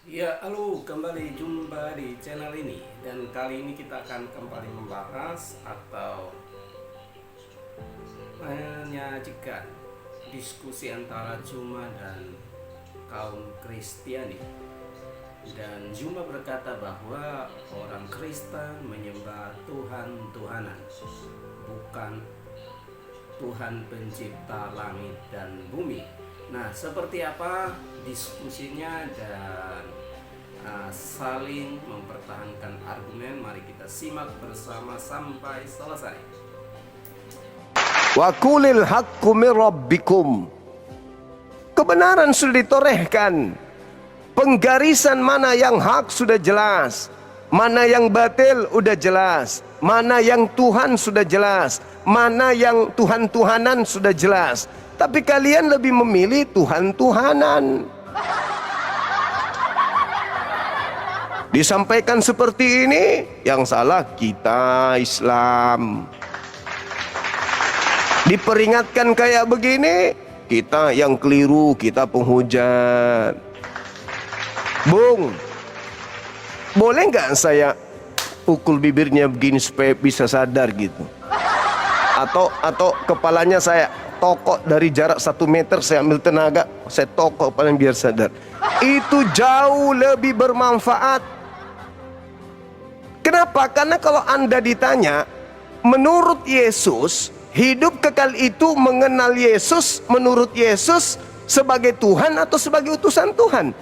Ya, halo, kembali jumpa di channel ini. Dan kali ini kita akan kembali membahas atau menyajikan diskusi antara Juma dan kaum Kristiani. Dan Juma berkata bahwa orang Kristen menyembah Tuhan-Tuhanan, bukan Tuhan pencipta langit dan bumi. Nah, seperti apa diskusinya dan saling mempertahankan argumen? Mari kita simak bersama sampai selesai. Wa qulil haqqu min rabbikum. Kebenaran sudah ditorehkan. Penggarisan mana yang hak sudah jelas, mana yang batil sudah jelas, mana yang Tuhan sudah jelas, mana yang Tuhan-Tuhanan sudah jelas. Tapi kalian lebih memilih Tuhan-Tuhanan. Disampaikan seperti ini, yang salah kita Islam. Diperingatkan kayak begini, kita yang keliru, kita penghujat. Bung, boleh nggak saya pukul bibirnya begini supaya bisa sadar gitu? Atau kepalanya saya tokok dari jarak 1 meter, saya ambil tenaga, saya tokok kepalanya biar sadar. Itu jauh lebih bermanfaat. Kenapa? Karena kalau Anda ditanya, menurut Yesus, hidup kekal itu mengenal Yesus, menurut Yesus sebagai Tuhan atau sebagai utusan Tuhan?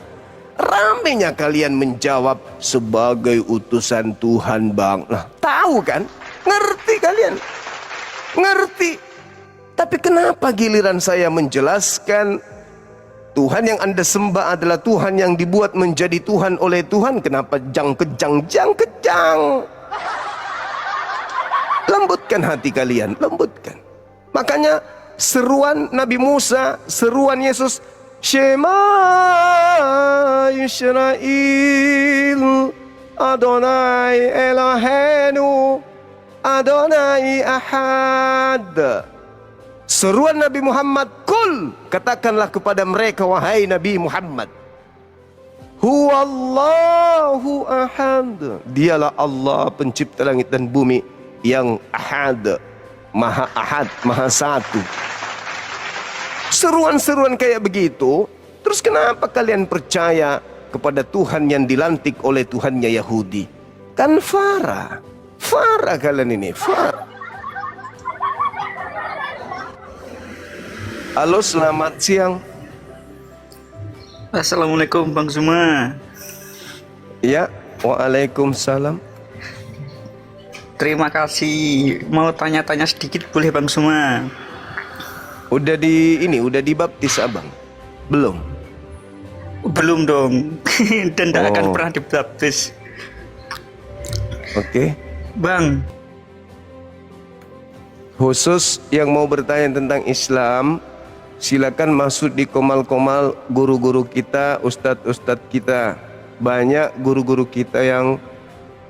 Ramenya kalian menjawab sebagai utusan Tuhan, Bang. Nah, tahu kan? Ngerti kalian? Ngerti. Tapi kenapa giliran saya menjelaskan Tuhan yang Anda sembah adalah Tuhan yang dibuat menjadi Tuhan oleh Tuhan? Kenapa jang kejang? Lembutkan hati kalian, lembutkan. Makanya seruan Nabi Musa, seruan Yesus, Shema Yisrael Adonai Eloheinu Adonai Ahad. Seruan Nabi Muhammad, Kul, katakanlah kepada mereka, wahai Nabi Muhammad, Huwallahu Ahad, dialah Allah pencipta langit dan bumi yang Ahad, Maha Satu. Seruan-seruan kayak begitu, terus kenapa kalian percaya kepada Tuhan yang dilantik oleh Tuhannya Yahudi? Kan Farah kalian ini, Farah. Halo, selamat siang. Assalamualaikum Bang Zuma. Ya, waalaikumsalam. Terima kasih. Mau tanya-tanya sedikit boleh Bang Zuma? Udah dibaptis abang? Belum? Belum dong. Dan tidak akan Oh. pernah dibaptis. Oke. Bang, Khusus yang mau bertanya tentang Islam, silakan masuk di komal-komal guru-guru kita, ustadz-ustadz kita. Banyak guru-guru kita yang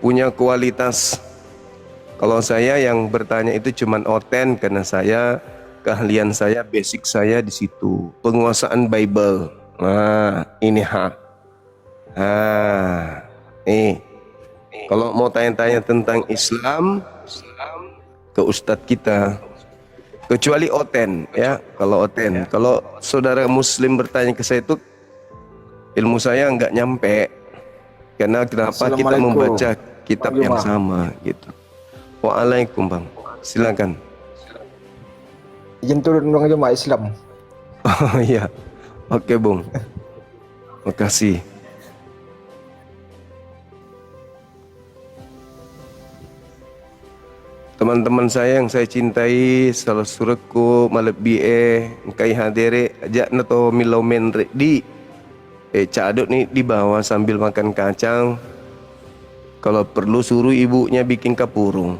punya kualitas. Kalau saya yang bertanya itu cuman oten, karena keahlian saya, basic saya di situ. Penguasaan Bible. Nah, ini kalau mau tanya-tanya tentang Islam, ke ustadz kita. Kecuali oten, ya. Kalau saudara Muslim bertanya ke saya itu, ilmu saya nggak nyampe. Karena kenapa kita membaca kitab yang sama, gitu. Waalaikumsalam, Bang. Silakan. Izin turun dong aja Mak Islam. Oh iya, oke Bung, makasih. Teman-teman saya yang saya cintai, salah suratku malap bie, kai hadere, ajak nato milau menre di cadut nih di bawah sambil makan kacang. Kalau perlu suruh ibunya bikin kapurung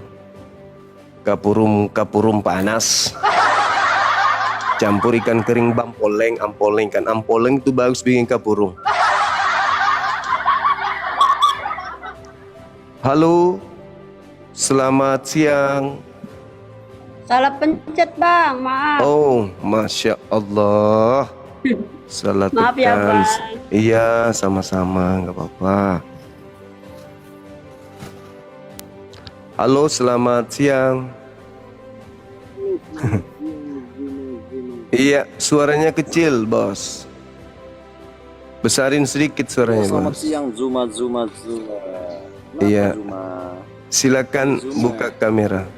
panas. Campur ikan kering ampoleng kan, ampoleng itu bagus bikin kapurung. Halo, selamat siang. Salah pencet bang, maaf. Oh, Masya Allah. Salah Maaf ya tekan. bang. Iya, sama-sama, nggak apa-apa. Halo, selamat siang. Iya, suaranya kecil, bos. Besarin sedikit suaranya, Selamat bos. siang, Zuma. Iya. Zuma. Silakan buka kamera.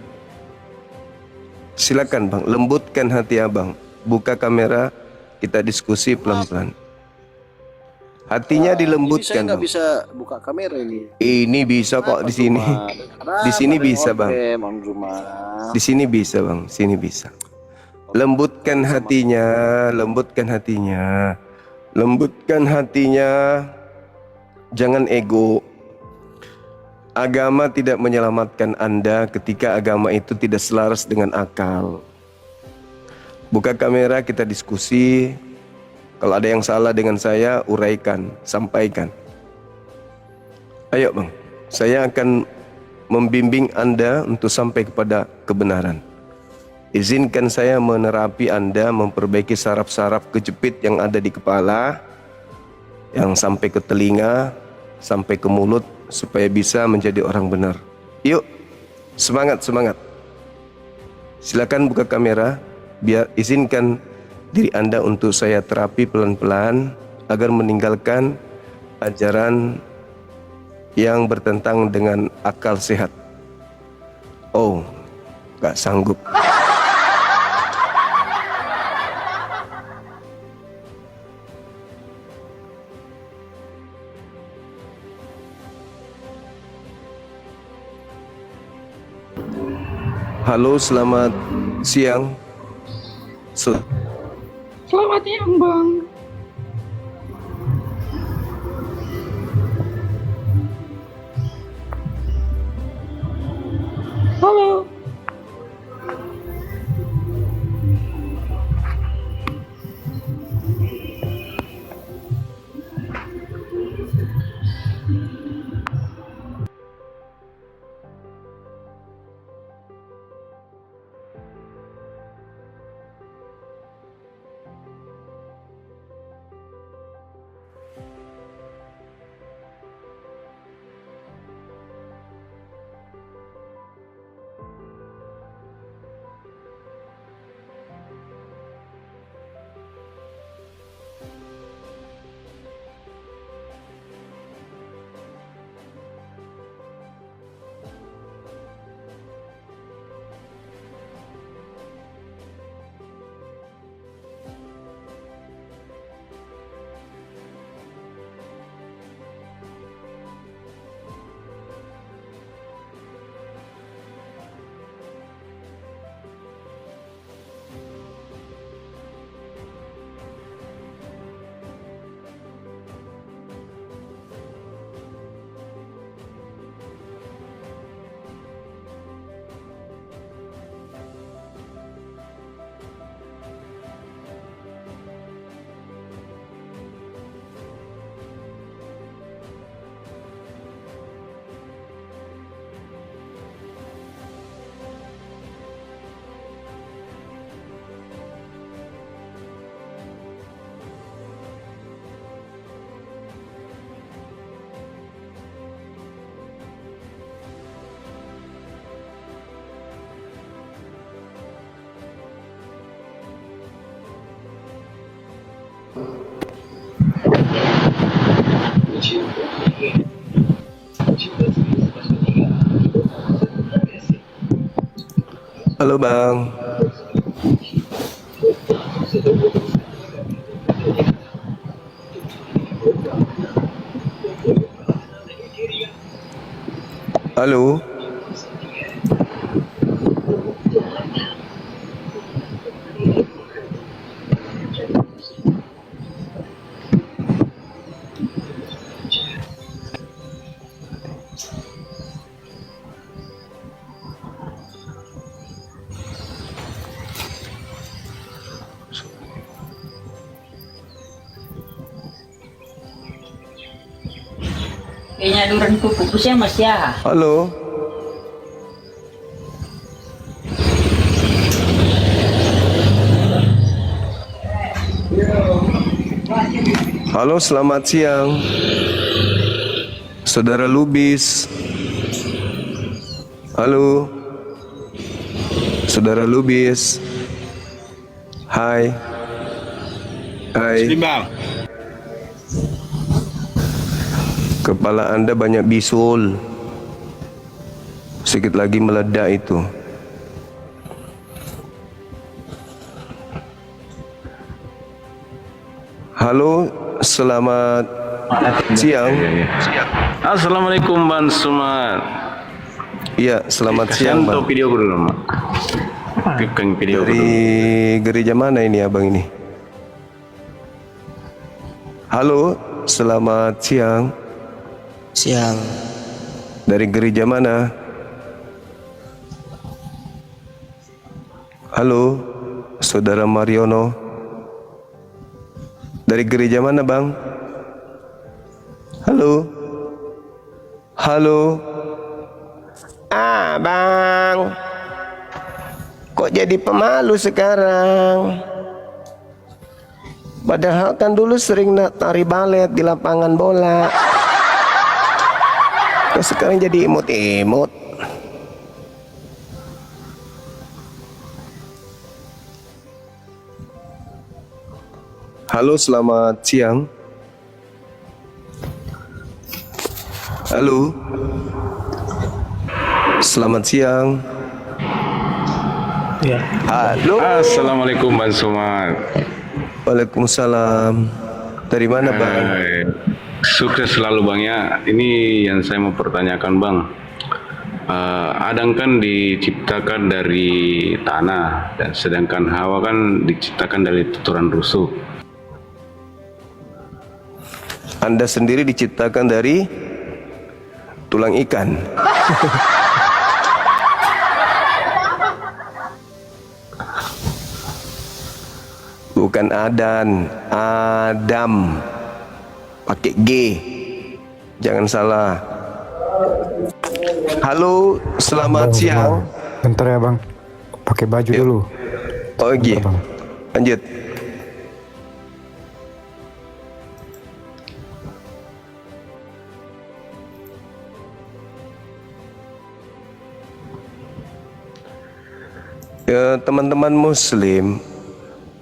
Silakan, Bang. Lembutkan hati Abang. Buka kamera, kita diskusi pelan-pelan. Hatinya Jadi saya dilembutkan, nggak Bang. bisa buka kamera ini. Ini bisa kok di sini. Di sini bisa, Bang. Bang Zuma. Di sini bisa, Bang. Sini bisa. Lembutkan hatinya, lembutkan hatinya. Lembutkan hatinya. Jangan ego. Agama tidak menyelamatkan Anda ketika agama itu tidak selaras dengan akal. Buka kamera, kita diskusi. Kalau ada yang salah dengan saya, uraikan, sampaikan. Ayo, Bang. Saya akan membimbing Anda untuk sampai kepada kebenaran. Izinkan saya menerapi Anda, memperbaiki saraf-saraf kejepit yang ada di kepala, yang sampai ke telinga, sampai ke mulut, supaya bisa menjadi orang benar. Yuk, semangat, semangat. Silakan buka kamera, biar izinkan diri Anda untuk saya terapi pelan-pelan agar meninggalkan ajaran yang bertentang dengan akal sehat. Oh, gak sanggup. Halo, selamat siang. Selamat siang, Bang. Halo. Halo, Bang. Halo. Kayaknya duran tuh pupusnya Mas ya. Halo. Halo, selamat siang. Saudara Lubis. Halo. Saudara Lubis. Hai. Hai. Bang. Kepala Anda banyak bisul. Sedikit lagi meledak itu. Halo, selamat siang. Assalamualaikum Bang Sumat. Iya, selamat siang, Bang. Video dulu, Mak. Bukan video Dari gereja mana ini abang ini? Halo, selamat siang. Siang. Dari gereja mana? Halo, Saudara Mariono. Dari gereja mana, Bang? Halo. Halo. Bang. Kok jadi pemalu sekarang? Padahal kan dulu sering tari balet di lapangan bola. Kok sekarang jadi imut-imut? Halo, selamat siang. Halo. Selamat siang. Ya. Halo. Assalamualaikum Bang Sumat. Waalaikumsalam. Dari mana, Bang? Sukses selalu Bang ya. Ini yang saya mau pertanyakan Bang. Adam kan diciptakan dari tanah, dan sedangkan Hawa kan diciptakan dari tuturan rusuk. Anda sendiri diciptakan dari tulang ikan. Bukan Adan, Adam. Pakai G. Jangan salah. Halo, selamat siang. Bentar ya Bang, pakai baju dulu. Oh iya, lanjut. Ya, teman-teman muslim,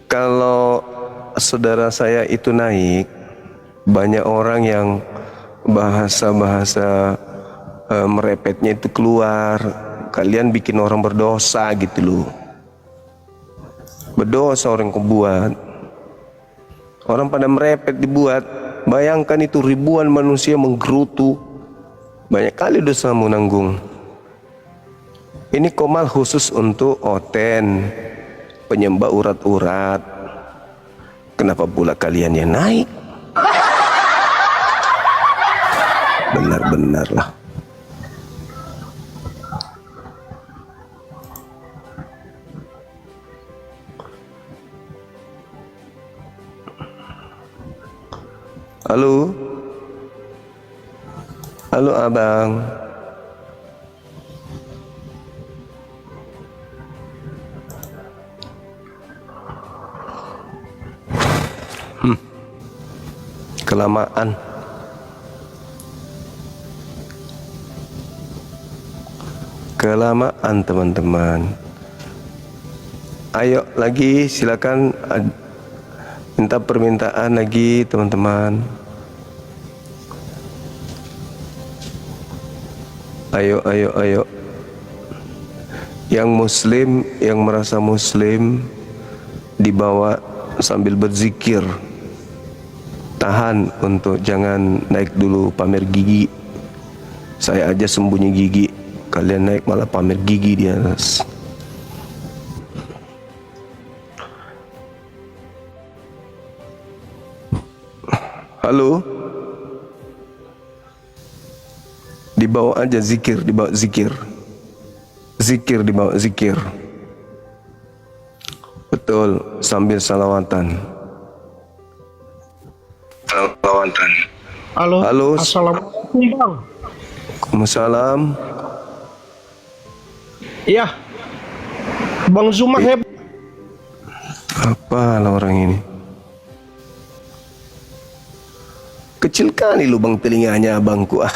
kalau saudara saya itu naik, banyak orang yang bahasa-bahasa merepetnya itu keluar. Kalian bikin orang berdosa gitu loh. Berdosa orang yang kebuat. Orang pada merepet dibuat. Bayangkan itu ribuan manusia menggerutu. Banyak kali dosa menanggung. Ini komal khusus untuk oten, penyembah urat-urat. Kenapa pula kalian yang naik? Benar-benar lah. Halo. Halo abang. Kelamaan. Kelamaan teman-teman. Ayo lagi, silakan minta permintaan lagi teman-teman. Ayo. Yang muslim, yang merasa muslim, dibawa sambil berzikir. Tahan untuk jangan naik dulu pamer gigi. Saya aja sembunyi gigi, kalian naik malah pamer gigi di atas. Halo. Dibawa aja zikir, dibawa zikir. Zikir dibawa zikir. Betul, sambil salawatan. Salawatan. Halo. Halo. Assalamualaikum Bang. Waalaikumsalam. Iya. Bang Zuma hebat. Apa lah orang ini? Kecil kali lubang telinganya abangku ah.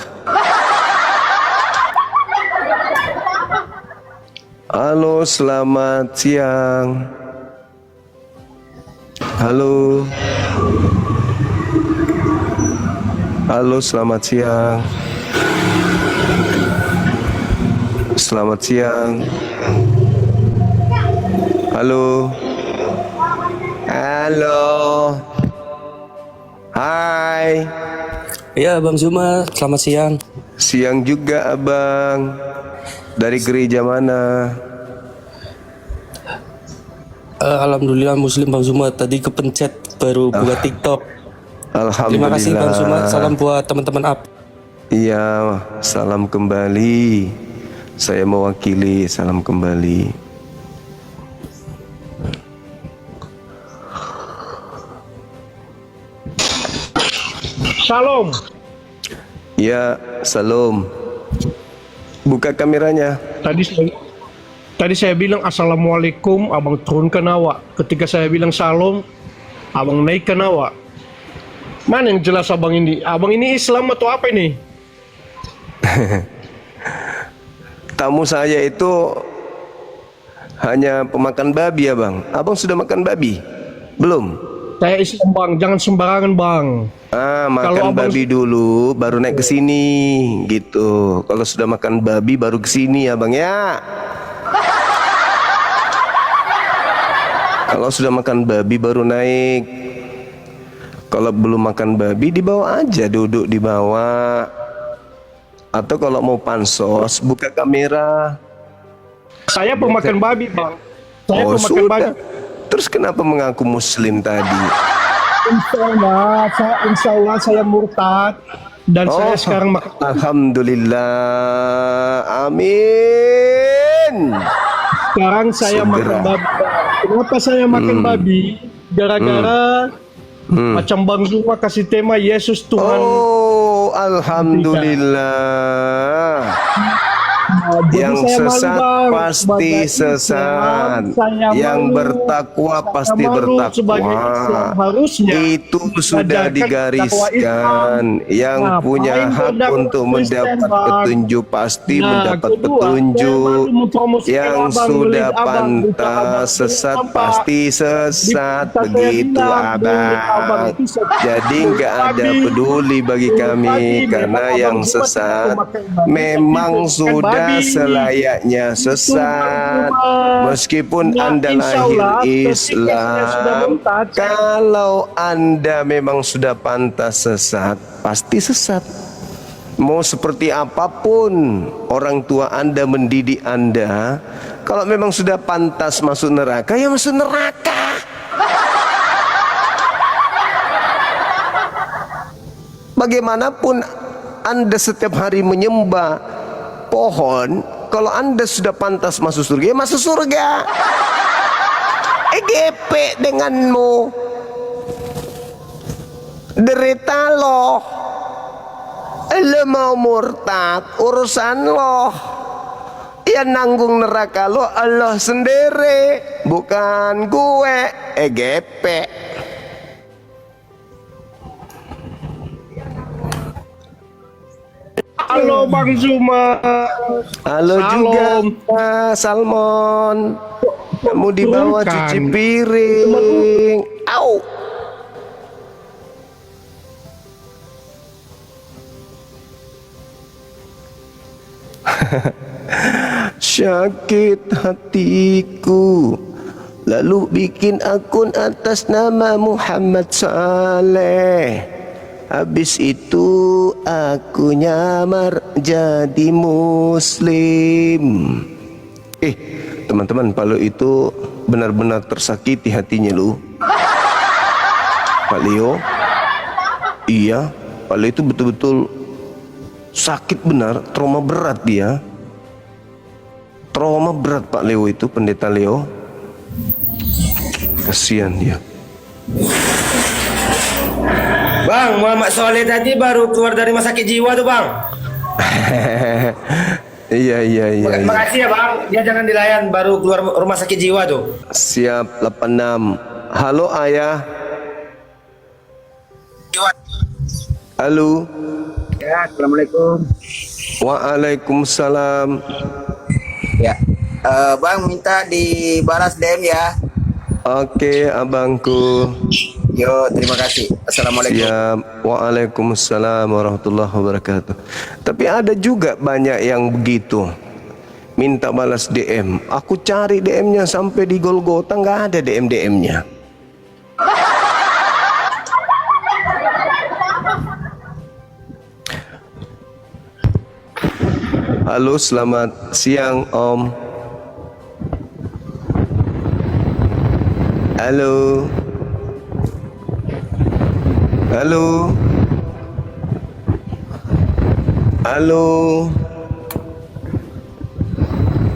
Halo, selamat siang. Halo. Halo, selamat siang. Selamat siang. Halo. Halo. Hai. Ya, Bang Zuma, selamat siang. Siang juga, Abang. Dari gereja mana? Alhamdulillah Muslim, Bang Zuma. Tadi kepencet baru buka TikTok. Alhamdulillah. Terima kasih, Bang Zuma. Salam buat teman-teman up. Iya, salam kembali. Saya mewakili salam kembali. Salam. Ya, salam. Buka kameranya. Tadi saya bilang assalamualaikum, abang turunkan awak. Ketika saya bilang salam, abang naikkan awak. Mana yang jelas abang ini? Abang ini Islam atau apa ini? Tamu saya itu hanya pemakan babi ya bang. Abang sudah makan babi? Belum? Saya Islam bang, jangan sembarangan bang. Makan babi dulu, baru naik ke sini, gitu. Kalau sudah makan babi, baru ke sini ya bang ya. Kalau sudah makan babi, baru naik. Kalau belum makan babi, dibawa aja, duduk di bawah. Atau kalau mau pansos, buka kamera. Saya pemakan babi bang. Saya Oh pemakan babi. sudah. Terus kenapa mengaku muslim tadi? Insya Allah saya murtad dan saya sekarang makan. Alhamdulillah, amin. Sekarang saya makan babi. Kenapa saya makan babi? Gara-gara macam Bang Zuma kasih tema Yesus Tuhan. Oh, alhamdulillah. Yang sesat pasti sesat, yang bertakwa pasti bertakwa. Itu sudah digariskan. Yang punya hak untuk mendapat petunjuk pasti mendapat petunjuk. Yang sudah pantas sesat pasti sesat. Begitu abang. Jadi nggak ada peduli bagi kami, karena yang sesat memang sudah selayaknya sesat. Meskipun Anda lahir Islam, kalau Anda memang sudah pantas sesat, pasti sesat. Mau seperti apapun orang tua Anda mendidik Anda, kalau memang sudah pantas masuk neraka, ya masuk neraka. Bagaimanapun Anda setiap hari menyembah pohon, kalau Anda sudah pantas masuk surga, ya masuk surga. EGP denganmu, derita loh. Lo mau murtad, urusan loh. Ya nanggung neraka lo Allah sendiri, bukan gue. EGP. Halo Bang Zuma. Halo juga Salmon. Kamu di bawah cuci piring. Au. Sakit hatiku, lalu bikin akun atas nama Muhammad Saleh. Habis itu aku nyamar jadi muslim. Teman-teman, Pak Leo itu benar-benar tersakiti hatinya lu. Pak Leo, iya, Pak Leo itu betul-betul sakit benar, trauma berat dia. Trauma berat Pak Leo itu, Pendeta Leo. Kasihan dia. Bang, Muhammad Soleh tadi baru keluar dari rumah sakit jiwa tuh bang. Iya. Makasih ya bang, dia jangan dilayan, baru keluar rumah sakit jiwa tuh. Siap 86. Halo ayah. Halo. Ya, assalamualaikum. Waalaikumsalam. Ya, bang minta dibalas DM ya. Oke, abangku. Yo, terima kasih. Assalamualaikum. Siap. Waalaikumsalam warahmatullahi wabarakatuh. Tapi ada juga banyak yang begitu. Minta balas DM. Aku cari DM-nya sampai di Golgota, nggak ada DM-DM-nya. Halo, selamat siang Om. Halo. Halo. Halo.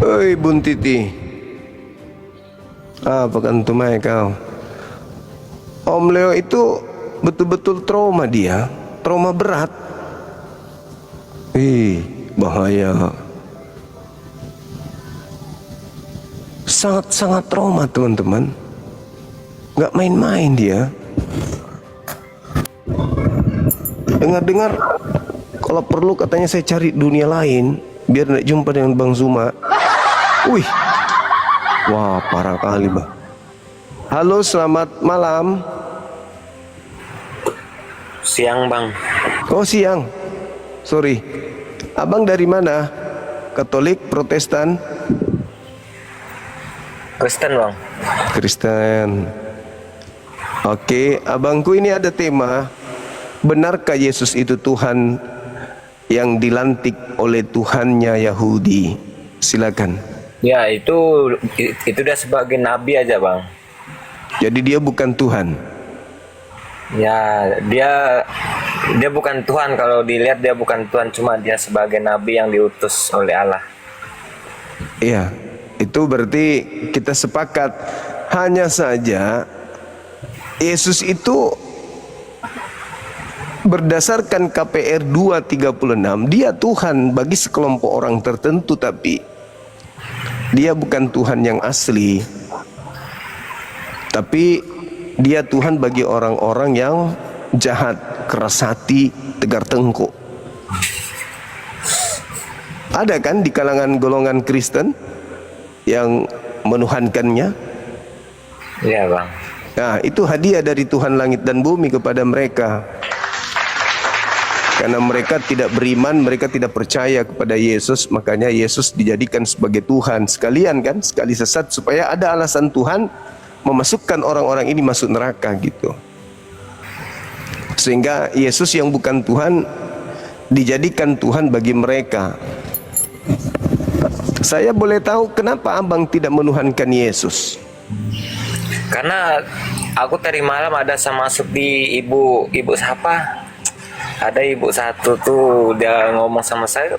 Oi Bun Titi. Apa kan tumai kau? Om Leo itu betul-betul trauma dia. Trauma berat. Bahaya. Sangat-sangat trauma teman-teman. Nggak main-main dia. Dengar-dengar kalau perlu katanya saya cari dunia lain biar tidak jumpa dengan Bang Zuma. Wih, wah parah kali Bang. Halo, selamat malam. Siang bang. Oh siang, sorry. Abang dari mana? Katolik, Protestan? Kristen bang. Kristen. Oke, abangku ini ada tema. Benarkah Yesus itu Tuhan yang dilantik oleh Tuhannya Yahudi? Silakan. Ya itu udah sebagai nabi aja bang. Jadi dia bukan Tuhan. Ya dia bukan Tuhan, kalau dilihat dia bukan Tuhan, cuma dia sebagai nabi yang diutus oleh Allah. Iya, itu berarti kita sepakat. Hanya saja Yesus itu berdasarkan KPR 2:36 dia Tuhan bagi sekelompok orang tertentu, tapi dia bukan Tuhan yang asli. Tapi dia Tuhan bagi orang-orang yang jahat, keras hati, tegar tengkuk. Ada kan di kalangan golongan Kristen yang menuhankannya? Iya bang. Nah, itu hadiah dari Tuhan langit dan bumi kepada mereka. Karena mereka tidak beriman, mereka tidak percaya kepada Yesus, makanya Yesus dijadikan sebagai Tuhan. Sekalian kan, sekali sesat supaya ada alasan Tuhan memasukkan orang-orang ini masuk neraka gitu. Sehingga Yesus yang bukan Tuhan dijadikan Tuhan bagi mereka. Saya boleh tahu kenapa abang tidak menuhankan Yesus? Karena aku tadi malam ada masuk di ibu siapa? Ada ibu satu tuh dia ngomong sama saya,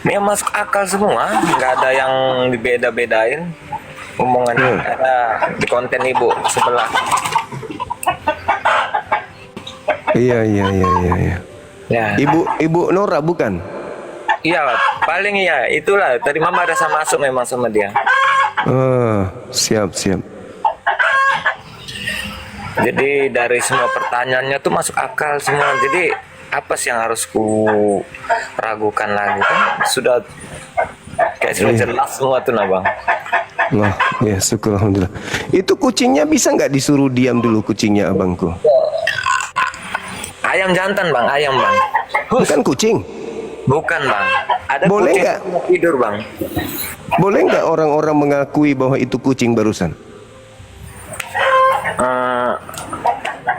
dia masuk akal semua, nggak ada yang dibeda-bedain omongannya. Ada di konten ibu sebelah. Iya. Ya. Ibu Nora bukan? Iya, paling iya. Itulah tadi mama ada masuk memang sama dia. Siap. Jadi dari semua pertanyaannya tuh masuk akal semua. Jadi apa sih yang harus ku ragukan lagi kan? Sudah jelas semua tuh bang. Wah, ya syukur alhamdulillah. Itu kucingnya bisa nggak disuruh diam dulu kucingnya abangku? Ayam jantan bang, ayam bang. Bukan kucing. Bukan bang. Ada Boleh kucing nggak? tidur bang. Boleh nggak orang-orang mengakui bahwa itu kucing barusan?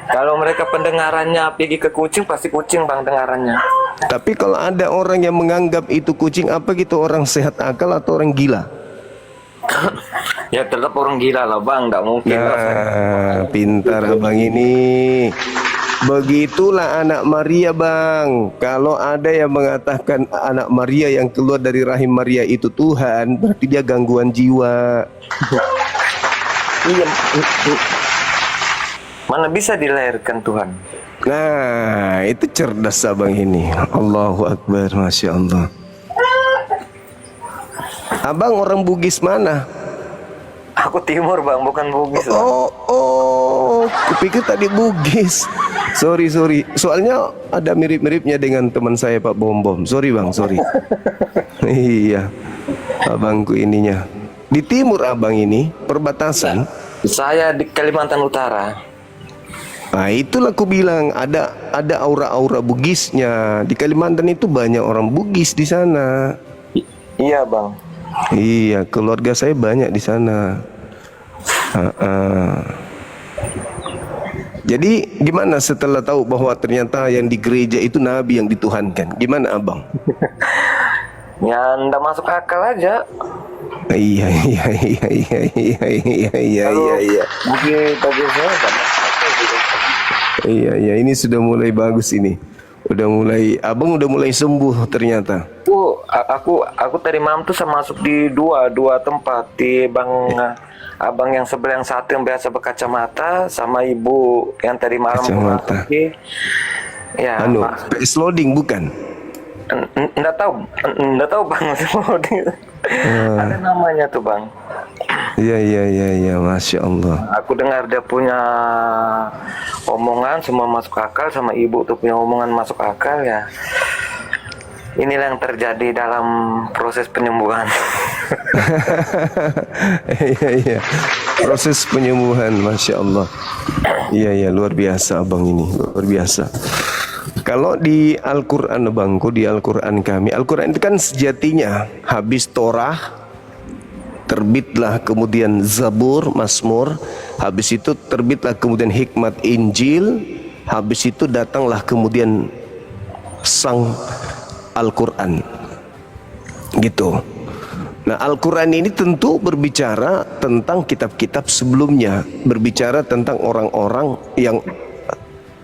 Kalau mereka pendengarannya pergi ke kucing, pasti kucing bang dengarannya. Tapi kalau ada orang yang menganggap itu kucing, apa gitu, orang sehat akal atau orang gila? Ya tetap orang gila lah bang, nggak mungkin. Nah, pintar abang ini. Begitulah anak Maria bang. Kalau ada yang mengatakan anak Maria yang keluar dari rahim Maria itu Tuhan, berarti dia gangguan jiwa. Iya. Mana bisa dilahirkan Tuhan? Nah, itu cerdas abang ini. Allahu Akbar, Masya Allah. Abang orang Bugis mana? Aku Timur bang, bukan Bugis bang. Oh, kupikir tadi Bugis. Sorry. Soalnya ada mirip-miripnya dengan teman saya Pak Bom. Sorry bang, sorry. Iya, abangku ininya. Di timur abang ini, perbatasan. Saya di Kalimantan Utara. Nah itulah aku bilang ada aura-aura Bugisnya. Di Kalimantan itu banyak orang Bugis di sana. Iya bang. Iya, keluarga saya banyak di sana. Jadi gimana setelah tahu bahwa ternyata yang di gereja itu nabi yang dituhankan? Gimana abang? Ya ndak masuk akal aja. Iya. Bagi saya Iya, ini sudah mulai bagus ini. Abang udah mulai sembuh ternyata. Aku tadi malam tuh saya masuk di dua tempat di abang yang sebelah, yang satu yang biasa berkacamata, sama ibu yang tadi malam Kacamata. Ya, PS loading bukan? Enggak tahu bang. Ada namanya tuh bang. Iya, Masya Allah. Aku dengar dia punya omongan semua masuk akal, sama ibu tuh punya omongan masuk akal ya. Inilah yang terjadi dalam proses penyembuhan. Iya. Proses penyembuhan, Masya Allah. Iya, luar biasa abang ini, luar biasa. Kalau di Al-Quran abangku, di Al-Quran kami, Al-Quran itu kan sejatinya habis Torah, terbitlah kemudian Zabur, Mazmur, habis itu terbitlah kemudian Hikmat Injil, habis itu datanglah kemudian Sang Al-Quran gitu. Nah Al-Quran ini tentu berbicara tentang kitab-kitab sebelumnya, berbicara tentang orang-orang yang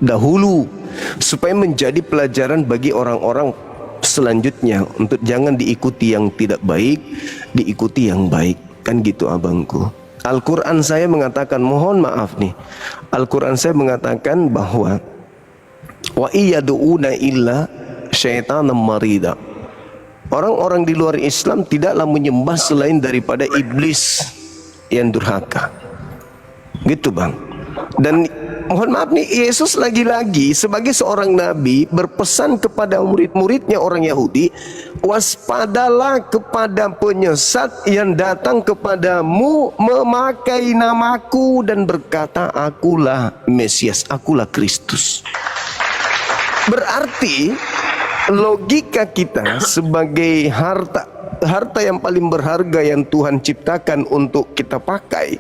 dahulu, supaya menjadi pelajaran bagi orang-orang selanjutnya, untuk jangan diikuti yang tidak baik, diikuti yang baik, kan gitu abangku. Al-Quran saya mengatakan, mohon maaf nih, Al-Quran saya mengatakan bahwa wa iyadu'una illa syaitanam marida. Orang-orang di luar Islam tidaklah menyembah selain daripada iblis yang durhaka. Gitu bang. Dan mohon maaf nih, Yesus lagi-lagi sebagai seorang nabi berpesan kepada murid-muridnya orang Yahudi, waspadalah kepada penyesat yang datang kepadamu memakai namaku dan berkata, akulah Mesias, akulah Kristus. Berarti logika kita sebagai harta yang paling berharga yang Tuhan ciptakan untuk kita pakai,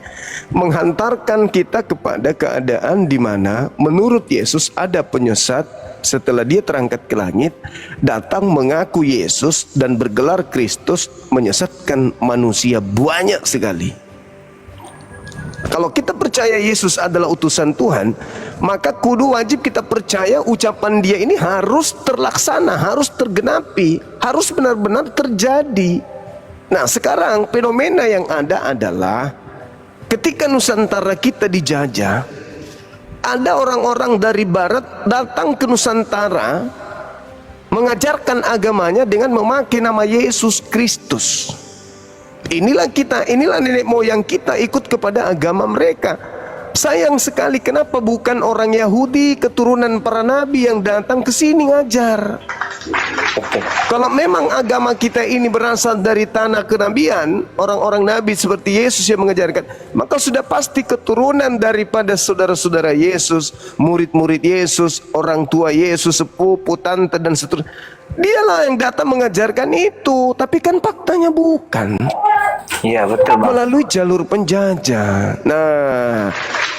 menghantarkan kita kepada keadaan di mana menurut Yesus ada penyesat setelah dia terangkat ke langit, datang mengaku Yesus dan bergelar Kristus, menyesatkan manusia banyak sekali. Kalau kita percaya Yesus adalah utusan Tuhan, maka kudu wajib kita percaya ucapan dia ini harus terlaksana, harus tergenapi, harus benar-benar terjadi. Nah sekarang fenomena yang ada adalah ketika Nusantara kita dijajah, ada orang-orang dari barat datang ke Nusantara mengajarkan agamanya dengan memakai nama Yesus Kristus. Inilah nenek moyang kita ikut kepada agama mereka. Sayang sekali, kenapa bukan orang Yahudi keturunan para nabi yang datang ke sini ngajar? Kalau memang agama kita ini berasal dari tanah kenabian, orang-orang nabi seperti Yesus yang mengajarkan, maka sudah pasti keturunan daripada saudara-saudara Yesus, murid-murid Yesus, orang tua Yesus, sepupu, tante dan seterusnya. Dialah yang datang mengajarkan itu, tapi kan faktanya bukan. Iya betul bang. Melalui jalur penjajah. Nah,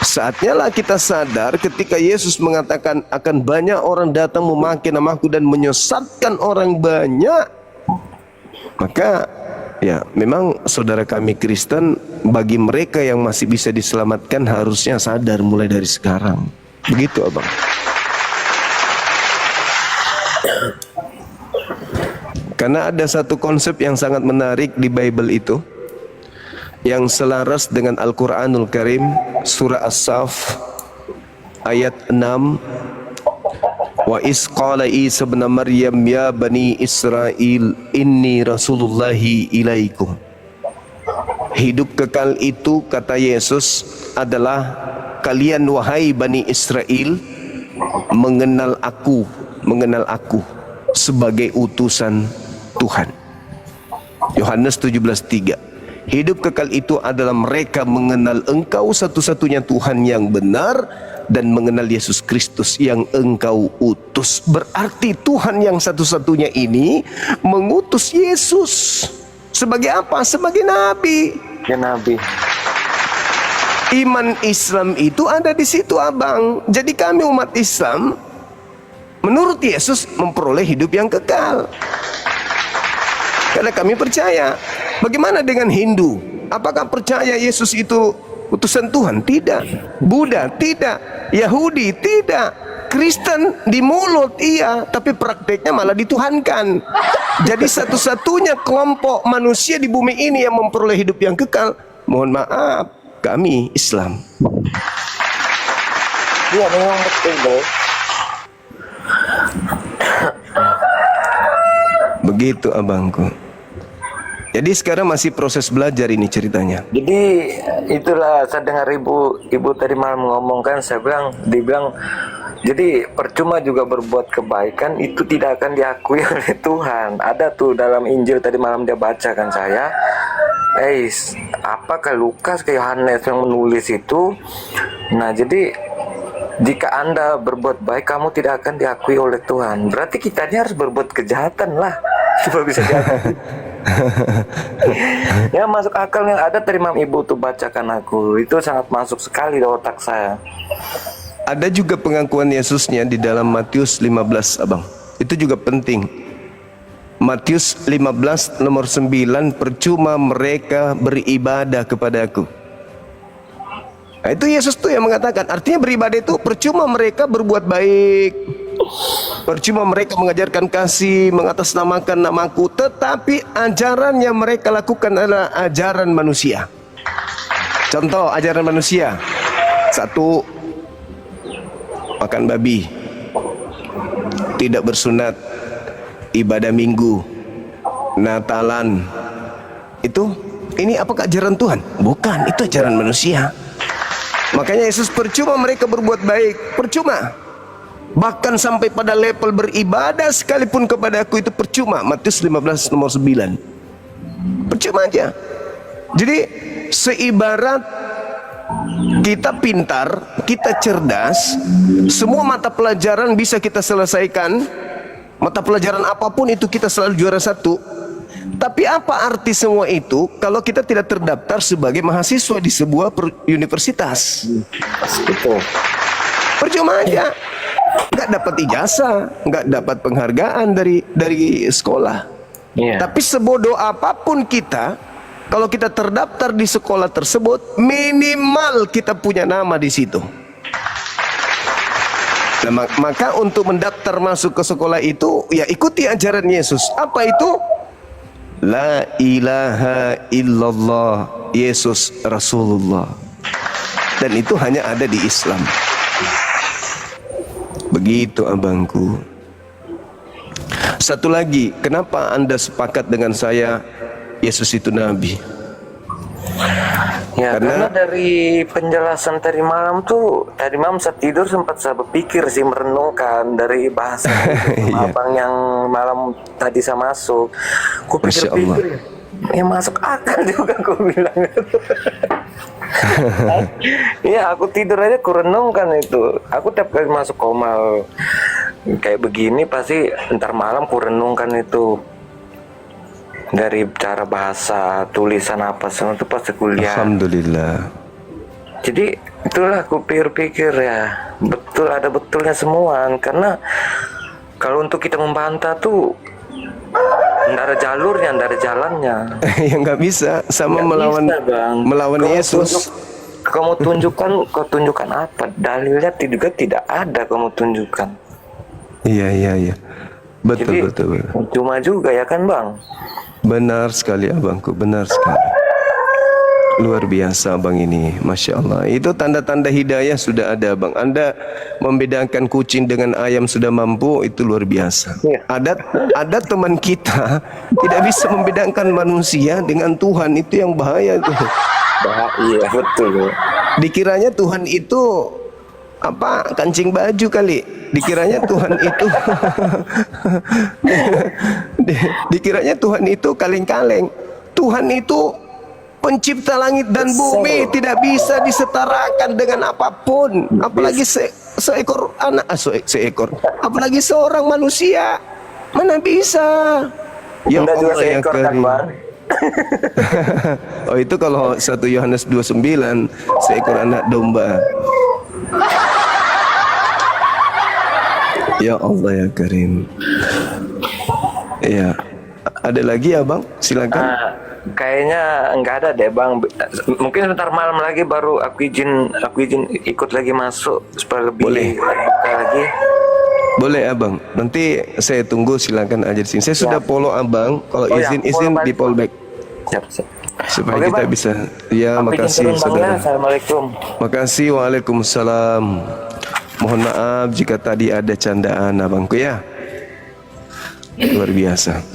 saatnya lah kita sadar ketika Yesus mengatakan akan banyak orang datang memakai namaku dan menyesatkan orang banyak. Maka ya memang saudara kami Kristen, bagi mereka yang masih bisa diselamatkan harusnya sadar mulai dari sekarang. Begitu abang. Karena ada satu konsep yang sangat menarik di Bible itu, yang selaras dengan Al-Quranul Karim, surah As-Saff ayat 6. Wa isqala Isa bin Maryam ya bani Israel inni rasulullahi ilaikum. Hidup kekal itu, kata Yesus, adalah kalian wahai bani Israel, mengenal aku sebagai utusan Tuhan. Yohanes 17:3. Hidup kekal itu adalah mereka mengenal Engkau satu-satunya Tuhan yang benar dan mengenal Yesus Kristus yang Engkau utus. Berarti Tuhan yang satu-satunya ini mengutus Yesus sebagai apa? Sebagai nabi. Ya nabi. Iman Islam itu ada di situ, Abang. Jadi kami umat Islam menurut Yesus memperoleh hidup yang kekal. Karena kami percaya. Bagaimana dengan Hindu? Apakah percaya Yesus itu utusan Tuhan? Tidak. Buddha? Tidak. Yahudi? Tidak. Kristen di mulut iya, tapi prakteknya malah dituhankan. Jadi satu-satunya kelompok manusia di bumi ini yang memperoleh hidup yang kekal, mohon maaf, kami Islam. Iya memang betul bro. Begitu abangku. Jadi sekarang masih proses belajar ini ceritanya. Jadi itulah saya dengar ibu tadi malam ngomongkan, dia bilang jadi percuma juga berbuat kebaikan itu tidak akan diakui oleh Tuhan. Ada tuh dalam Injil tadi malam dia bacakan saya. Apakah Lukas ke Yohanes yang menulis itu? Nah jadi jika Anda berbuat baik kamu tidak akan diakui oleh Tuhan. Berarti kita ini harus berbuat kejahatan lah supaya bisa diakui. Ya masuk akal yang ada tadi Mam Ibu tuh bacakan aku. Itu sangat masuk sekali di otak saya. Ada juga pengakuan Yesusnya di dalam Matius 15 abang. Itu juga penting. Matius 15 nomor 9, percuma mereka beribadah kepadaku. Nah, itu Yesus tuh yang mengatakan. Artinya beribadah itu percuma mereka berbuat baik, percuma mereka mengajarkan kasih, mengatasnamakan namaku, tetapi ajaran yang mereka lakukan adalah ajaran manusia. Contoh ajaran manusia. 1, makan babi, tidak bersunat, ibadah minggu, Natalan. Ini apakah ajaran Tuhan? Bukan, itu ajaran manusia. Makanya Yesus percuma mereka berbuat baik, percuma. Bahkan sampai pada level beribadah sekalipun kepada aku itu percuma. Matius 15 nomor 9. Percuma aja. Jadi seibarat kita pintar, kita cerdas, semua mata pelajaran bisa kita selesaikan. Mata pelajaran apapun itu kita selalu juara 1. Tapi apa arti semua itu kalau kita tidak terdaftar sebagai mahasiswa di sebuah universitas? Betul. Percuma aja. Nggak dapat ijazah, nggak dapat penghargaan dari sekolah. Tapi sebodoh apapun kita, kalau kita terdaftar di sekolah tersebut, minimal kita punya nama di situ. Nah, maka untuk mendaftar masuk ke sekolah itu, ya ikuti ajaran Yesus. Apa itu? La ilaha illallah, Yesus Rasulullah. Dan itu hanya ada di Islam. Begitu abangku. Satu lagi, kenapa Anda sepakat dengan saya Yesus itu Nabi? Ya karena dari penjelasan tadi malam saya tidur sempat saya berpikir sih, merenungkan dari bahasa abang yang malam tadi saya masuk. Ku pikir-pikir ya masuk akal juga aku bilang. Iya aku tidur aja ku renungkan itu. Aku tiap kali masuk komal kayak begini pasti ntar malam ku renungkan itu. Dari cara bahasa, tulisan apa semua itu pasti kuliah. Alhamdulillah. Jadi itulah aku pikir-pikir ya, betul ada betulnya semua. Karena kalau untuk kita membantah tuh nggak ada jalurnya, nggak ada jalannya. Ya nggak bisa sama melawan Yesus. Kamu tunjukkan apa? Dalilnya juga tidak ada kamu tunjukkan. Iya. Betul. Cuma juga ya kan bang. Benar sekali abangku, benar sekali. Luar biasa abang ini, Masya Allah. Itu tanda-tanda hidayah sudah ada abang. Anda membedakan kucing dengan ayam sudah mampu, itu luar biasa. Ada teman kita tidak bisa membedakan manusia dengan Tuhan, itu yang bahaya tuh. Iya betul. Dikiranya Tuhan itu apa kancing baju kali. Dikiranya Tuhan itu dikiranya Tuhan itu kaleng-kaleng. Tuhan itu pencipta langit dan bumi, tidak bisa disetarakan dengan apapun, apalagi seekor anak, apalagi seorang manusia, mana bisa. Ya Anda juga Allah yang seekor kan, karim. Bang? Oh, itu kalau 1 Yohanes 2:9, seekor anak domba. Ya Allah ya Karim. Ya, ada lagi ya Bang? Silakan. Kayaknya enggak ada deh, Bang. Mungkin sebentar malam lagi baru aku izin ikut lagi masuk supaya lebih Boleh. terbuka lagi. Boleh Abang. Nanti saya tunggu, silakan aja di sini. Saya sudah follow Abang. Kalau Oh ya, izin follow di balik. fallback Siap. supaya Oke, kita Bang. bisa. Ya, Aku izin makasih turun, Bang, ya. saudara. Assalamualaikum. Makasih. Waalaikumsalam. Mohon maaf jika tadi ada candaan abangku ya. Luar biasa.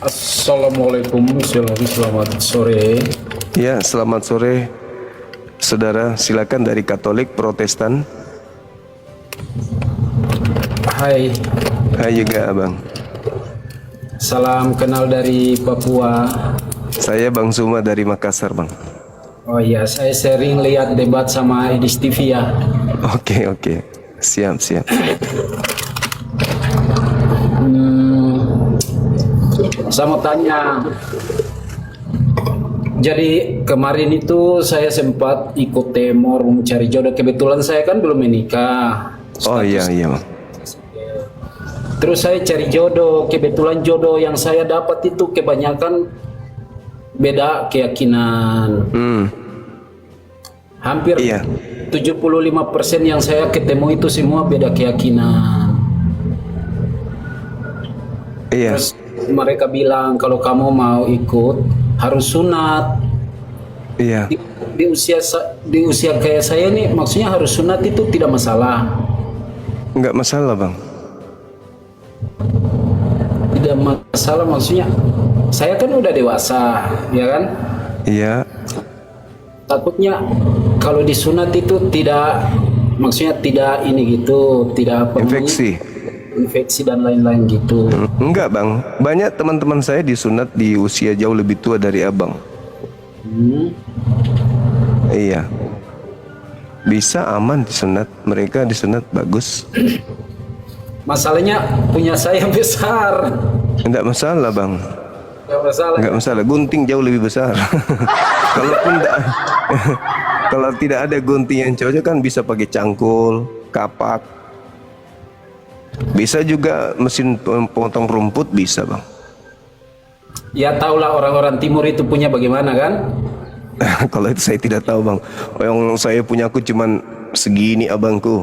Assalamualaikum, selamat sore. Ya, selamat sore saudara. Silakan dari Katolik, Protestan. Hai, Hai juga abang. salam kenal dari Papua. Saya Bang Suma dari Makassar bang. Oh iya, saya sering lihat debat sama Edis TV ya. Oke. Siap. Saya mau tanya. Jadi kemarin itu saya sempat ikut temor mencari jodoh. Kebetulan saya kan belum menikah. Oh iya bang. Terus saya cari jodoh. Kebetulan jodoh yang saya dapat itu kebanyakan beda keyakinan. Hampir Iya. 75% yang saya ketemu itu semua beda keyakinan. Iya. Terus mereka bilang kalau kamu mau ikut harus sunat. Iya. Di usia kayak saya nih, maksudnya harus sunat itu tidak masalah. Enggak masalah bang. Tidak masalah maksudnya. Saya kan udah dewasa, ya kan? Iya. Takutnya kalau disunat itu tidak, maksudnya tidak ini gitu, tidak apa infeksi dan lain-lain gitu. Enggak bang. Banyak teman-teman saya disunat di usia jauh lebih tua dari abang. Iya. Bisa aman disunat. Mereka disunat bagus. Masalahnya punya saya besar. Enggak masalah bang. Enggak masalah. Enggak masalah. Gunting jauh lebih besar. Kalaupun kalau tidak ada gunting yang cocok kan bisa pakai cangkul, kapak. Bisa juga mesin potong rumput bisa bang. Ya tahulah orang-orang timur itu punya bagaimana kan? Kalau itu saya tidak tahu bang. Yang saya punya aku cuman segini abangku.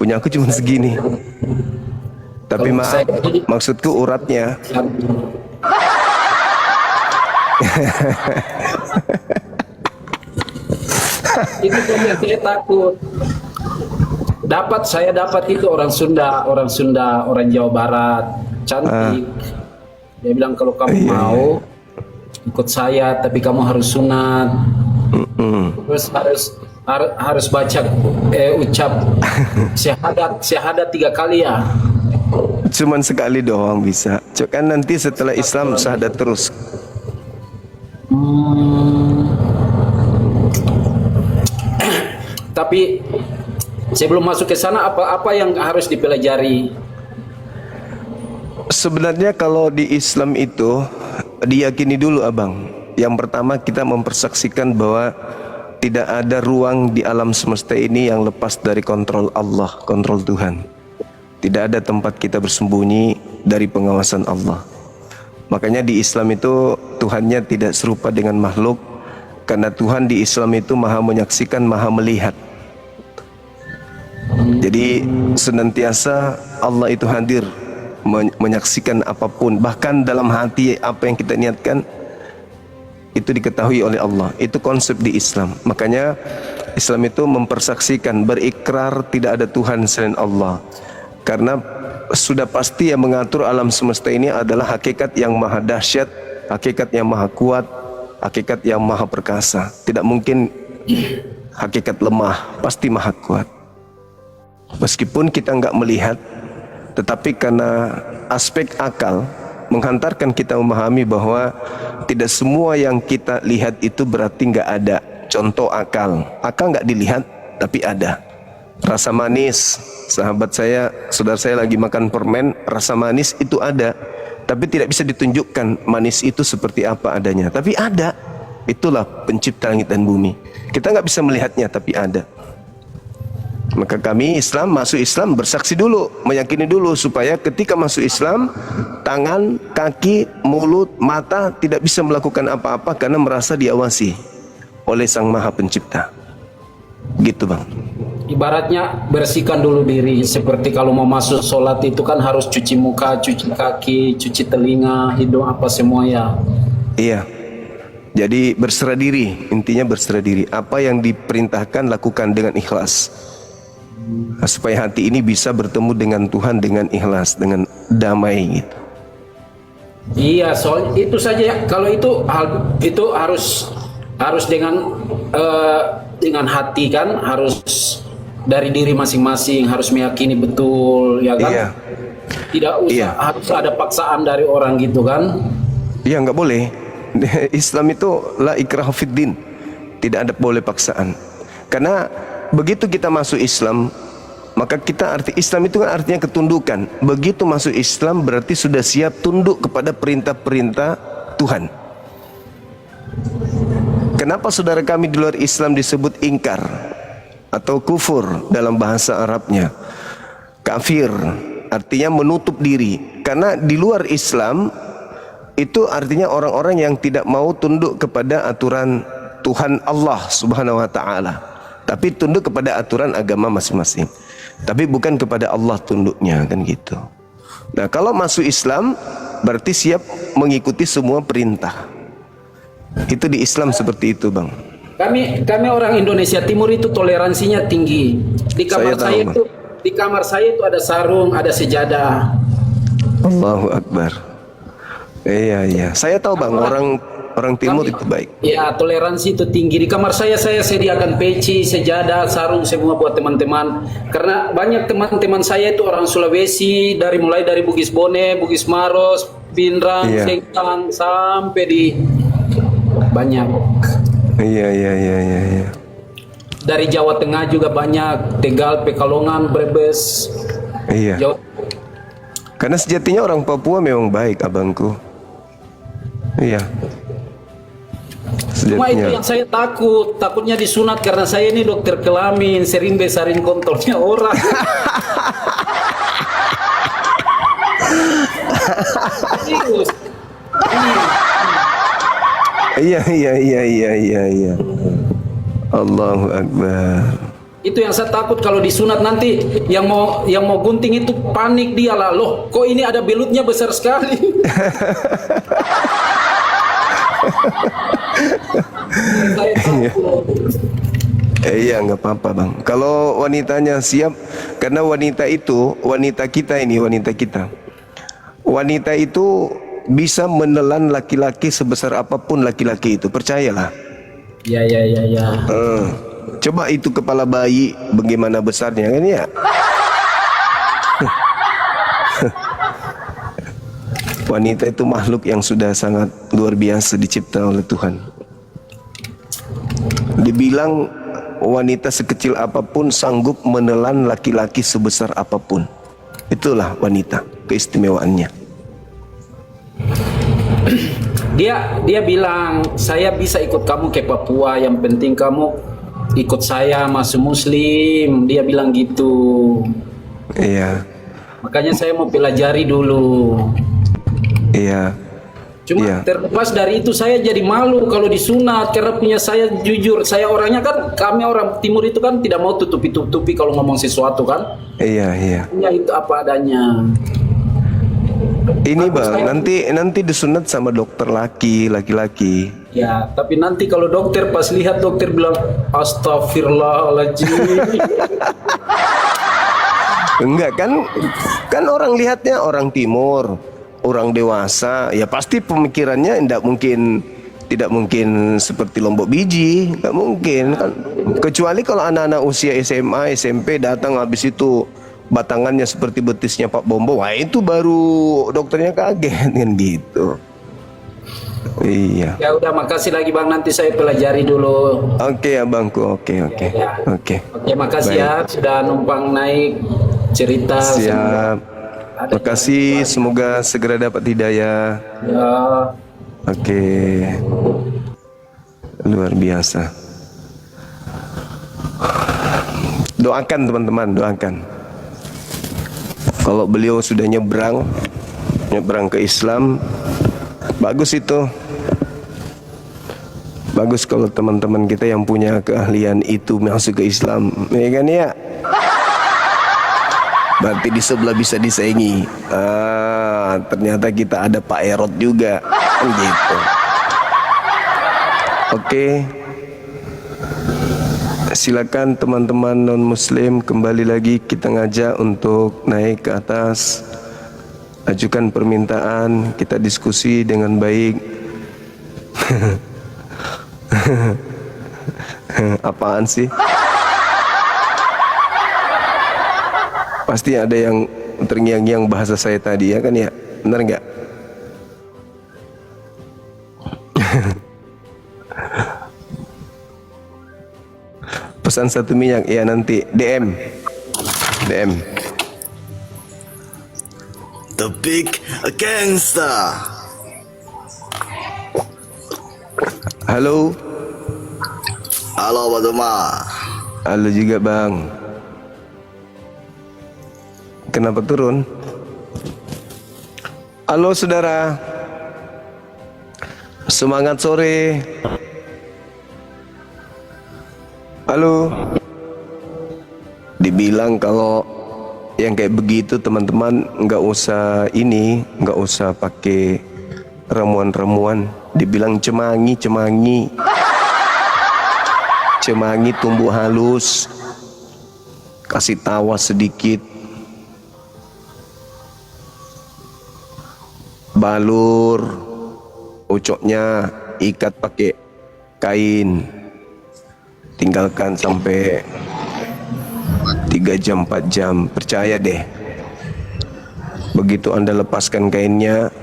Punya aku cuman segini. Tapi maaf, maksudku uratnya. Itu yang saya takut. Saya dapat itu orang Sunda, orang Jawa Barat, cantik. Dia bilang kalau kamu mau ikut saya, tapi kamu harus sunat. Terus harus baca ucap syahadat 3 kali ya. Cuman sekali doang bisa. Kan nanti setelah Islam syahadat terus. Tapi sebelum masuk ke sana apa yang harus dipelajari? Sebenarnya kalau di Islam itu diyakini dulu abang. Yang pertama kita mempersaksikan bahwa tidak ada ruang di alam semesta ini yang lepas dari kontrol Allah, kontrol Tuhan. Tidak ada tempat kita bersembunyi dari pengawasan Allah. Makanya di Islam itu Tuhannya tidak serupa dengan makhluk. Karena Tuhan di Islam itu maha menyaksikan, maha melihat. Jadi senantiasa Allah itu hadir menyaksikan apapun. Bahkan dalam hati apa yang kita niatkan itu diketahui oleh Allah. Itu konsep di Islam. Makanya Islam itu mempersaksikan, berikrar tidak ada Tuhan selain Allah. Karena sudah pasti yang mengatur alam semesta ini adalah hakikat yang maha dahsyat, hakikat yang maha kuat, hakikat yang maha perkasa. Tidak mungkin hakikat lemah, pasti maha kuat. Meskipun kita nggak melihat, tetapi karena aspek akal menghantarkan kita memahami bahwa tidak semua yang kita lihat itu berarti nggak ada. Contoh akal nggak dilihat tapi ada. Rasa manis, sahabat saya, saudara saya lagi makan permen, rasa manis itu ada, tapi tidak bisa ditunjukkan manis itu seperti apa adanya, tapi ada. Itulah pencipta langit dan bumi. Kita nggak bisa melihatnya tapi ada. Maka kami Islam, masuk Islam bersaksi dulu, meyakini dulu, supaya ketika masuk Islam, tangan, kaki, mulut, mata tidak bisa melakukan apa-apa karena merasa diawasi oleh Sang Maha Pencipta. Gitu bang. Ibaratnya bersihkan dulu diri, seperti kalau mau masuk sholat itu kan harus cuci muka, cuci kaki, cuci telinga, hidung, apa semua ya. Iya. Jadi berserah diri, intinya berserah diri. Apa yang diperintahkan lakukan dengan ikhlas, supaya hati ini bisa bertemu dengan Tuhan dengan ikhlas, dengan damai gitu. Iya, soal itu saja. Kalau itu harus dengan hati kan, harus dari diri masing-masing, harus meyakini betul, ya kan? Iya. Tidak usah harus ada paksaan dari orang gitu kan? Iya, nggak boleh. Islam itu la ikraha fid din, tidak ada boleh paksaan. Karena begitu kita masuk Islam, maka Islam itu kan artinya ketundukan. Begitu masuk Islam berarti sudah siap tunduk kepada perintah-perintah Tuhan. Kenapa saudara kami di luar Islam disebut ingkar atau kufur dalam bahasa Arabnya? Kafir artinya menutup diri. Karena di luar Islam itu artinya orang-orang yang tidak mau tunduk kepada aturan Tuhan Allah Subhanahu wa taala, tapi tunduk kepada aturan agama masing-masing. Tapi bukan kepada Allah tunduknya, kan gitu. Nah, kalau masuk Islam berarti siap mengikuti semua perintah. Itu di Islam seperti itu, Bang. Kami orang Indonesia Timur itu toleransinya tinggi. Di kamar saya itu ada sarung, ada sejadah. Allahu Akbar. Iya. Saya tahu bang, orang Timur itu baik. Ya, toleransi itu tinggi. Di kamar saya sediakan peci, sejadah, sarung semua buat teman-teman. Karena banyak teman-teman saya itu orang Sulawesi, mulai dari Bugis Bone, Bugis Maros, Pinrang, Sengkang, sampai di banyak. Iya. Dari Jawa Tengah juga banyak, Tegal, Pekalongan, Brebes. Iya. Karena sejatinya orang Papua memang baik, abangku. Iya. Cuma itu yang saya takutnya disunat karena saya ini dokter kelamin, sering besarin kontolnya orang. Iya. Allahu Akbar. Itu yang saya takut kalau disunat nanti yang mau gunting itu panik dia lah, loh kok ini ada belutnya besar sekali. Iya, nggak apa-apa bang. Kalau wanitanya siap, karena wanita itu bisa menelan laki-laki sebesar apapun laki-laki itu, percayalah. Ya. Coba itu kepala bayi bagaimana besarnya kan ya. Wanita itu makhluk yang sudah sangat luar biasa dicipta oleh Tuhan. Dibilang wanita sekecil apapun sanggup menelan laki-laki sebesar apapun. Itulah wanita, keistimewaannya. Dia bilang, saya bisa ikut kamu ke Papua, yang penting kamu ikut saya masuk Muslim. Dia bilang gitu. Iya. Makanya saya mau pelajari dulu. Iya. Cuma terlepas dari itu saya jadi malu kalau disunat, karena punya saya jujur, saya orangnya kan, kami orang Timur itu kan tidak mau tutupi kalau ngomong sesuatu kan. Iya. Punya itu apa adanya. Ini bang, nanti disunat sama dokter laki-laki. Ya, tapi nanti kalau dokter pas lihat dokter bilang astagfirullahaladzim. Enggak kan orang lihatnya orang Timur, orang dewasa, ya pasti pemikirannya tidak mungkin Tidak mungkin seperti Lombok Biji, nggak mungkin kan. Kecuali kalau anak-anak usia SMA, SMP datang habis itu batangannya seperti betisnya Pak Bombo, wah itu baru dokternya kaget kan gitu. Iya. Ya udah, makasih lagi Bang, nanti saya pelajari dulu. Oke abangku, oke. Oke, makasih ya sudah numpang naik cerita. Siap. Makasih, semoga segera dapat hidayah. Ya. Oke. Luar biasa. Doakan teman-teman, doakan. Kalau beliau sudah nyebrang ke Islam, bagus itu. Bagus kalau teman-teman kita yang punya keahlian itu masuk ke Islam, ya kan ya? Berarti di sebelah bisa disaingi. Ternyata kita ada Pak Erot juga, gitu. Oke. Silakan teman-teman non-muslim, kembali lagi kita ngajak untuk naik ke atas. Ajukan permintaan, kita diskusi dengan baik. Apaan sih? Pasti ada yang terngiang-ngiang bahasa saya tadi ya kan ya? Benar nggak? Pesan satu minyak, ya nanti DM. The Big Gangster. Halo. Halo Pak Duma. Halo juga Bang. Kenapa turun? Halo saudara. Semangat sore. Halo. Dibilang kalau yang kayak begitu teman-teman nggak usah pakai ramuan-ramuan. Dibilang cemangi tumbuh halus, kasih tawa sedikit, balur ucoknya, ikat pakai kain, tinggalkan sampai 3 jam 4 jam. Percaya deh, begitu Anda lepaskan kainnya,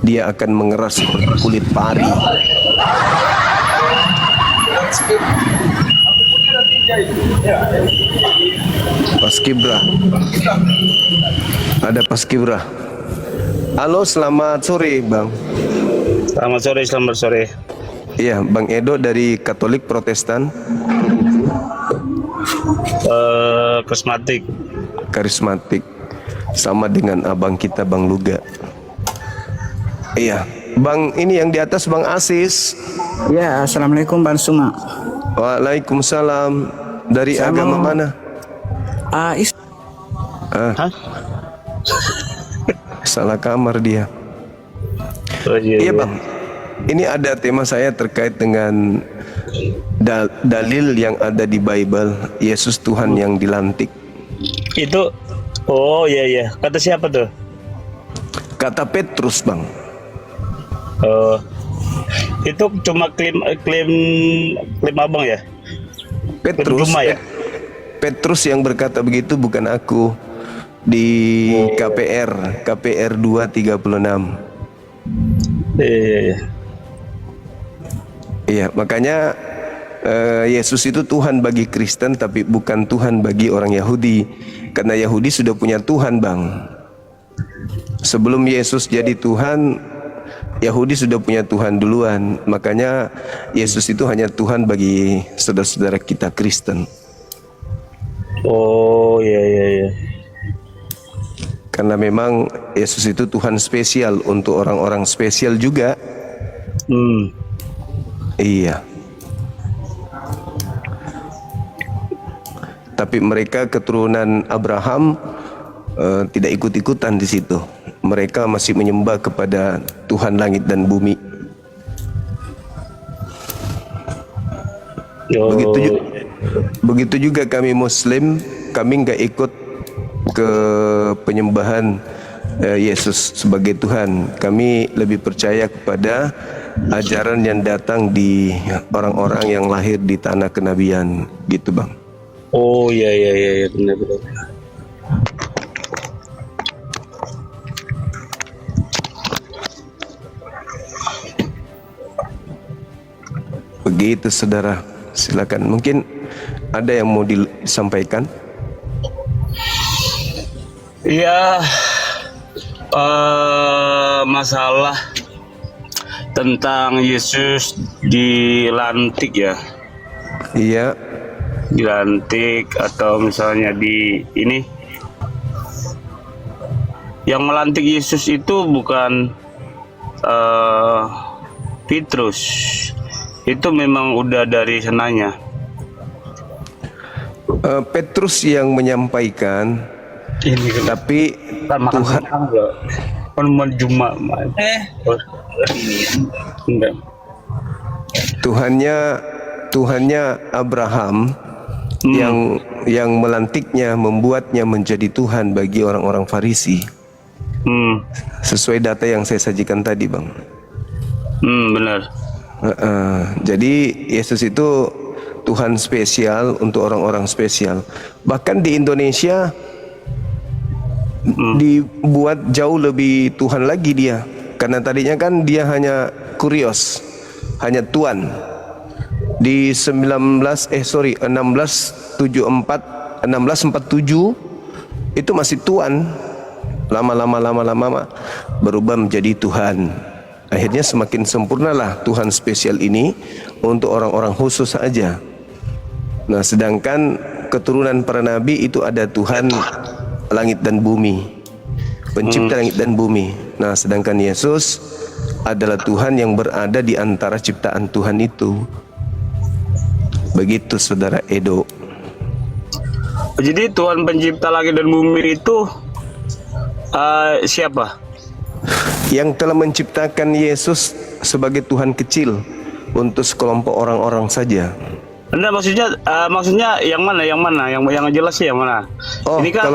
dia akan mengeras seperti kulit pari. Paskibra, ada Paskibra. Halo, selamat sore Bang. Selamat sore. Iya, Bang Edo dari Katolik Protestan. Karismatik. Sama dengan abang kita Bang Luga. Iya, Bang, ini yang di atas Bang Asis. Ya, assalamualaikum Bang Suma. Waalaikumsalam. Dari agama mana? Salah kamar dia. Iya Bang, ini ada tema saya terkait dengan dalil yang ada di Bible, Yesus Tuhan yang dilantik. Itu, oh iya. Kata siapa tuh? Kata Petrus Bang. Itu cuma klaim abang ya? Petrus yang berkata begitu, bukan aku. Di KPR 2:36. Iya, makanya Yesus itu Tuhan bagi Kristen tapi bukan Tuhan bagi orang Yahudi. Karena Yahudi sudah punya Tuhan Bang. Sebelum Yesus jadi Tuhan, Yahudi sudah punya Tuhan duluan. Makanya Yesus itu hanya Tuhan bagi saudara-saudara kita Kristen. Oh iya. Karena memang Yesus itu Tuhan spesial untuk orang-orang spesial juga. Iya. Tapi mereka keturunan Abraham tidak ikut-ikutan di situ. Mereka masih menyembah kepada Tuhan langit dan bumi. Begitu juga kami Muslim, kami nggak ikut ke penyembahan Yesus sebagai Tuhan. Kami lebih percaya kepada ajaran yang datang di orang-orang yang lahir di tanah kenabian, gitu Bang. Oh iya benar. Begitu saudara, silakan. Mungkin ada yang mau disampaikan? Iya, masalah tentang Yesus dilantik ya. Iya. Dilantik atau misalnya di ini. Yang melantik Yesus itu bukan Petrus. Itu memang udah dari sananya. Petrus yang menyampaikan. Ini tapi Tuhan Tuhannya Abraham yang melantiknya, membuatnya menjadi Tuhan bagi orang-orang Farisi. Sesuai data yang saya sajikan tadi, Bang. Benar. Jadi Yesus itu Tuhan spesial untuk orang-orang spesial. Bahkan di Indonesia dibuat jauh lebih Tuhan lagi dia. Karena tadinya kan dia hanya kurios, hanya tuan. Di 1647 itu masih tuan. Lama-lama berubah menjadi Tuhan. Akhirnya semakin sempurnalah Tuhan spesial ini untuk orang-orang khusus saja. Nah, sedangkan keturunan para nabi itu ada Tuhan langit dan bumi, pencipta langit dan bumi. Nah, sedangkan Yesus adalah Tuhan yang berada di antara ciptaan Tuhan itu. Begitu saudara Edo. Jadi Tuhan pencipta langit dan bumi itu siapa? Yang telah menciptakan Yesus sebagai Tuhan kecil untuk sekelompok orang-orang saja. Anda maksudnya yang mana? Yang jelas sih yang mana? Oh, ini kan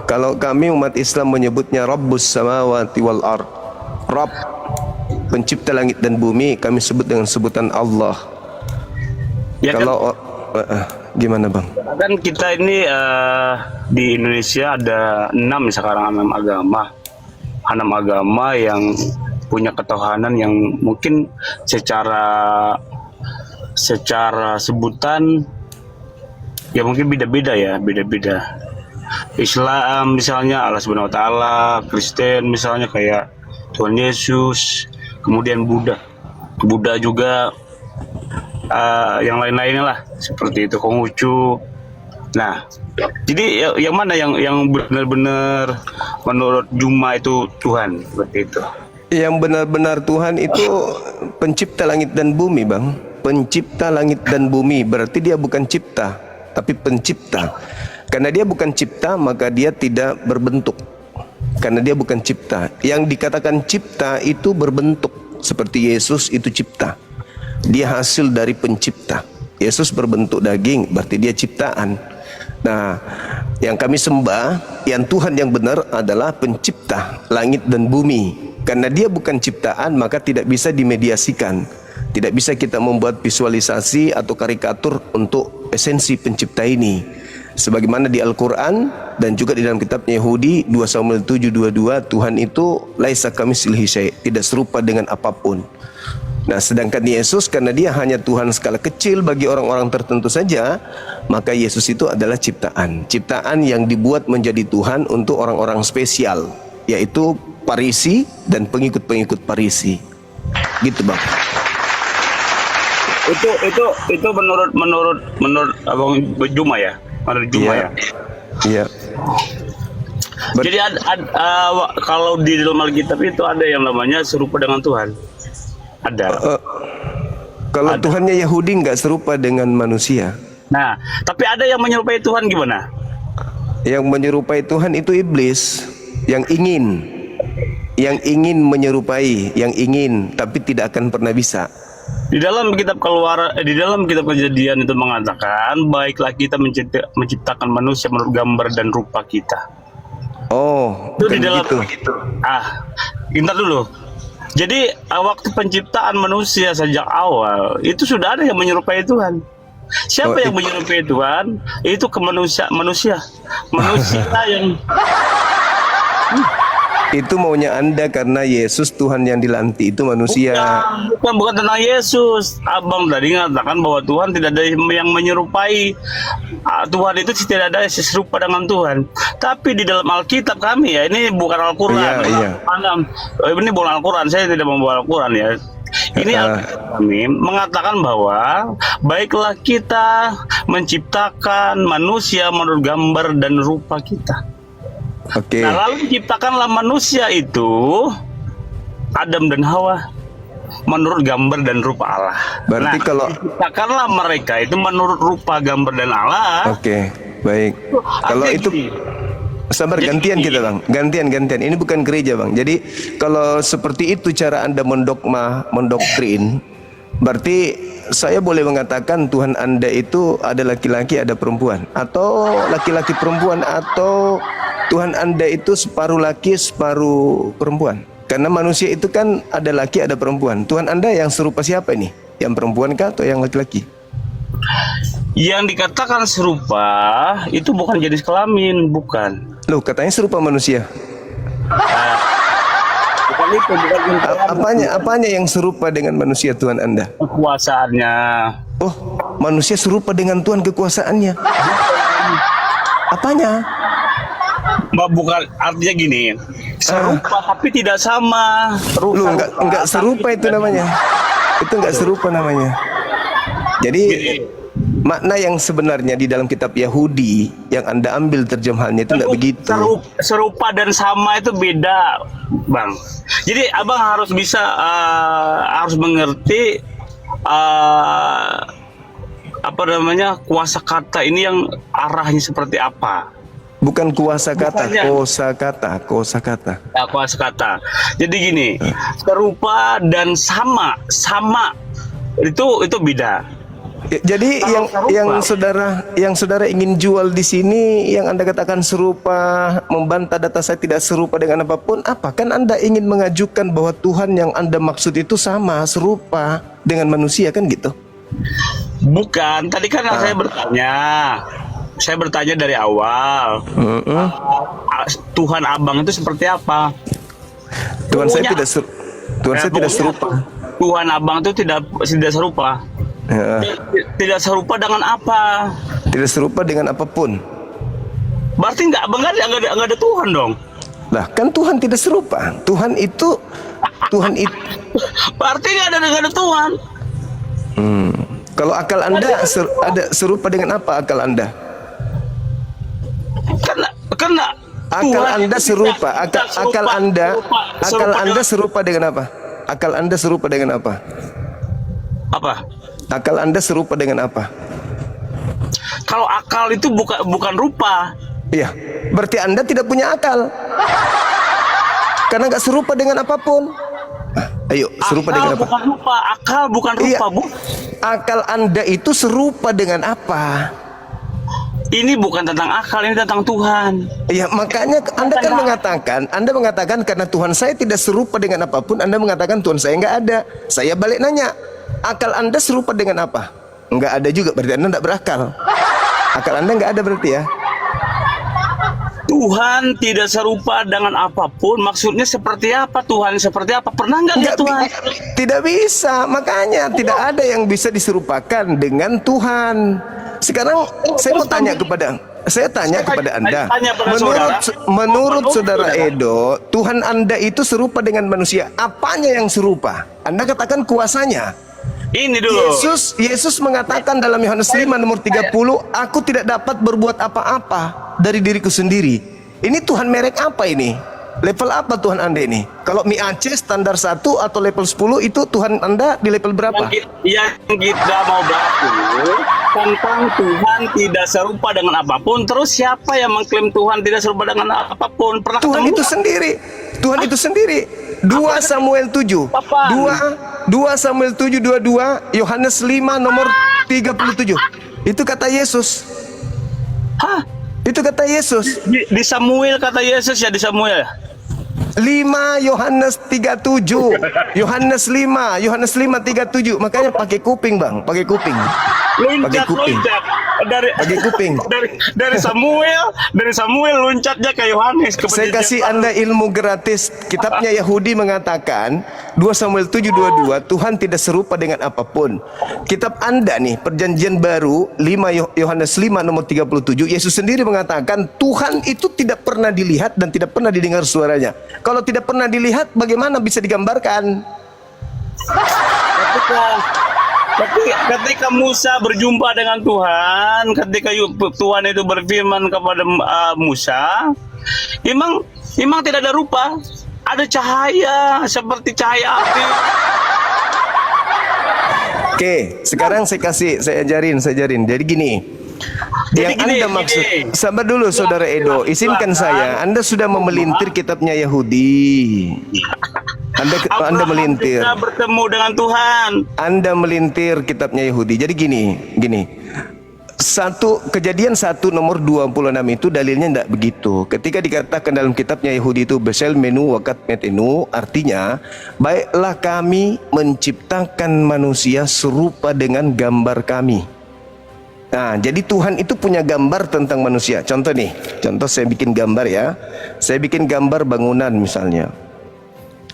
kalau kami umat Islam menyebutnya Rabbus samawati wal ard. Rabb, pencipta langit dan bumi, kami sebut dengan sebutan Allah. Ya, kalau gimana Bang? Kan kita ini di Indonesia ada 6 sekarang 6 agama yang punya ketuhanan yang mungkin secara sebutan ya mungkin beda-beda. Islam misalnya Allah Subhanahu wa taala, Kristen misalnya kayak Tuhan Yesus, kemudian Buddha juga yang lain-lainnya lah seperti itu, Konghucu. Nah, jadi yang mana yang benar-benar menurut Juma itu Tuhan seperti itu? Yang benar-benar Tuhan itu pencipta langit dan bumi, Bang. Pencipta langit dan bumi berarti dia bukan cipta, tapi pencipta. Karena dia bukan cipta, maka dia tidak berbentuk. Karena dia bukan cipta. Yang dikatakan cipta itu berbentuk. Seperti Yesus itu cipta. Dia hasil dari pencipta. Yesus berbentuk daging, berarti dia ciptaan. Nah, yang kami sembah, yang Tuhan yang benar adalah pencipta langit dan bumi. Karena dia bukan ciptaan, maka tidak bisa dimediasikan. Tidak bisa kita membuat visualisasi atau karikatur untuk esensi pencipta ini. Sebagaimana di Al-Quran dan juga di dalam kitab Yahudi 2 Samuel 7:22, Tuhan itu laisa kamitslihi syai', tidak serupa dengan apapun. Nah, sedangkan Yesus karena dia hanya Tuhan skala kecil bagi orang-orang tertentu saja, maka Yesus itu adalah ciptaan. Ciptaan yang dibuat menjadi Tuhan untuk orang-orang spesial, yaitu Farisi dan pengikut-pengikut Farisi. Gitu, Bang. Itu menurut Abang Juma ya? Menurut Juma ya? Iya. Jadi kalau di dalam Alkitab itu ada yang namanya serupa dengan Tuhan. Ada. Kalau Tuhannya Yahudi nggak serupa dengan manusia. Nah, tapi ada yang menyerupai Tuhan gimana? Yang menyerupai Tuhan itu iblis, yang ingin menyerupai, yang ingin tapi tidak akan pernah bisa. Di dalam kitab Kejadian itu mengatakan, baiklah kita menciptakan manusia menurut gambar dan rupa kita. Oh, Itu bukan di dalam begitu. Bentar dulu. Jadi waktu penciptaan manusia sejak awal itu sudah ada yang menyerupai Tuhan. Siapa yang menyerupai Tuhan? Itu ke manusia yang Itu maunya Anda karena Yesus Tuhan yang dilantik itu manusia. bukan tentang Yesus. Abang tadi mengatakan bahwa Tuhan tidak ada yang menyerupai. Tuhan itu tidak ada yang serupa dengan Tuhan. Tapi di dalam Alkitab kami ya, ini bukan Al-Quran. Ini bukan Al-Quran, saya tidak membawa Al-Quran ya. Ini Alkitab kami mengatakan bahwa baiklah kita menciptakan manusia menurut gambar dan rupa kita. Oke. Nah, lalu diciptakanlah manusia itu, Adam dan Hawa, menurut gambar dan rupa Allah. Berarti kalau diciptakanlah mereka itu menurut rupa gambar dan Allah. Oke, baik. Kalau itu sabar, gantian kita bang, gantian. Ini bukan gereja bang. Jadi kalau seperti itu cara Anda mendoktrin, berarti saya boleh mengatakan Tuhan Anda itu ada laki-laki ada perempuan, atau laki-laki perempuan, atau Tuhan Anda itu separuh laki separuh perempuan. Karena manusia itu kan ada laki ada perempuan. Tuhan Anda yang serupa siapa ini? Yang perempuan kah atau yang laki-laki? Yang dikatakan serupa itu bukan jenis kelamin, bukan. Loh, katanya serupa manusia. Bukan itu, Apanya yang serupa dengan manusia Tuhan Anda? Kekuasaannya. Oh, manusia serupa dengan Tuhan kekuasaannya. Apanya? Bukan, artinya gini, serupa tapi tidak sama. Lu enggak serupa itu namanya. Itu enggak serupa namanya. Jadi makna yang sebenarnya di dalam kitab Yahudi yang Anda ambil terjemahannya itu enggak begitu. Serupa dan sama itu beda, Bang. Jadi Abang harus bisa harus mengerti apa namanya kuasa kata ini yang arahnya seperti apa. Bukan kuasa kata, kosa kata. Ya, kuasa kata. Jadi gini, serupa dan sama itu beda. Jadi yang saudara ingin jual di sini, yang Anda katakan serupa, membantah data saya tidak serupa dengan apapun, apa? Kan Anda ingin mengajukan bahwa Tuhan yang Anda maksud itu sama, serupa dengan manusia, kan gitu? Bukan, tadi kan saya bertanya dari awal. Tuhan Abang itu seperti apa? Tuhan saya tidak serupa. Tuhan Abang itu tidak serupa. Tidak serupa dengan apa? Tidak serupa dengan apapun. Berarti nggak ada Tuhan dong. Lah, kan Tuhan tidak serupa. Tuhan itu berarti nggak ada Tuhan. Kalau akal Anda ada serupa dengan apa akal Anda? Karena akal Anda serupa. Akal Anda serupa dengan apa? Akal Anda serupa dengan apa? Apa? Akal Anda serupa dengan apa? Kalau akal itu bukan rupa. Iya, berarti Anda tidak punya akal. Karena nggak serupa dengan apapun. Ayo, serupa dengan apa? Bukan rupa, akal bukan rupa, iya. Bu. Akal Anda itu serupa dengan apa? Ini bukan tentang akal, ini tentang Tuhan. Iya, makanya Anda mengatakan karena Tuhan saya tidak serupa dengan apapun, Anda mengatakan Tuhan saya nggak ada. Saya balik nanya, akal Anda serupa dengan apa? Nggak ada juga, berarti Anda nggak berakal. Akal Anda nggak ada berarti ya? Tuhan tidak serupa dengan apapun. Maksudnya seperti apa Tuhan? Seperti apa? Pernah nggak lihat Tuhan? Tidak bisa. Makanya tidak ada yang bisa diserupakan dengan Tuhan. Sekarang saya mau tanya kepada Anda. Menurut saudara Edo, Tuhan Anda itu serupa dengan manusia. Apanya yang serupa? Anda katakan kuasanya. Ini dulu. Yesus mengatakan dalam Yohanes 5 nomor 30, aku tidak dapat berbuat apa-apa dari diriku sendiri. Ini Tuhan merek apa ini? Level apa Tuhan Anda ini? Kalau Mi Aceh standar 1 atau level 10 itu Tuhan Anda di level berapa? Yang kita mau bahas dulu tentang Tuhan tidak serupa dengan apapun. Terus siapa yang mengklaim Tuhan tidak serupa dengan apapun? Pernah Tuhan itu sendiri. Tuhan itu sendiri. 2 Samuel 7. 2 Samuel 7 22, Yohanes 5 nomor 37. Itu kata Yesus. Hah? Itu kata Yesus. Di Samuel kata Yesus ya, di Samuel. 5 Yohanes 37. Yohanes 5:37. Makanya pakai kuping, Bang, pakai kuping. Loncat Pakai kuping. Dari Samuel loncatnya ke Yohanes. Saya kasih Anda ilmu gratis. Kitabnya Yahudi mengatakan 2 Samuel 7:22, Tuhan tidak serupa dengan apapun. Kitab Anda nih, Perjanjian Baru 5 Yohanes 5 nomor 37, Yesus sendiri mengatakan Tuhan itu tidak pernah dilihat dan tidak pernah didengar suaranya. Kalau tidak pernah dilihat, bagaimana bisa digambarkan? Ketika Musa berjumpa dengan Tuhan, ketika Tuhan itu berfirman kepada Musa, memang tidak ada rupa, ada cahaya seperti cahaya api. Oke, sekarang saya ajarin. Jadi gini. Anda maksud, sabar dulu Saudara Edo, izinkan saya. Anda sudah memelintir kitabnya Yahudi. Anda melintir. Bertemu dengan Tuhan. Anda melintir kitabnya Yahudi. Jadi gini. Kejadian 1 nomor 26 itu dalilnya tidak begitu. Ketika dikatakan dalam kitabnya Yahudi itu besel menu wakat metenu, artinya baiklah kami menciptakan manusia serupa dengan gambar kami. Nah, jadi Tuhan itu punya gambar tentang manusia. Contoh saya bikin gambar ya. Saya bikin gambar bangunan misalnya.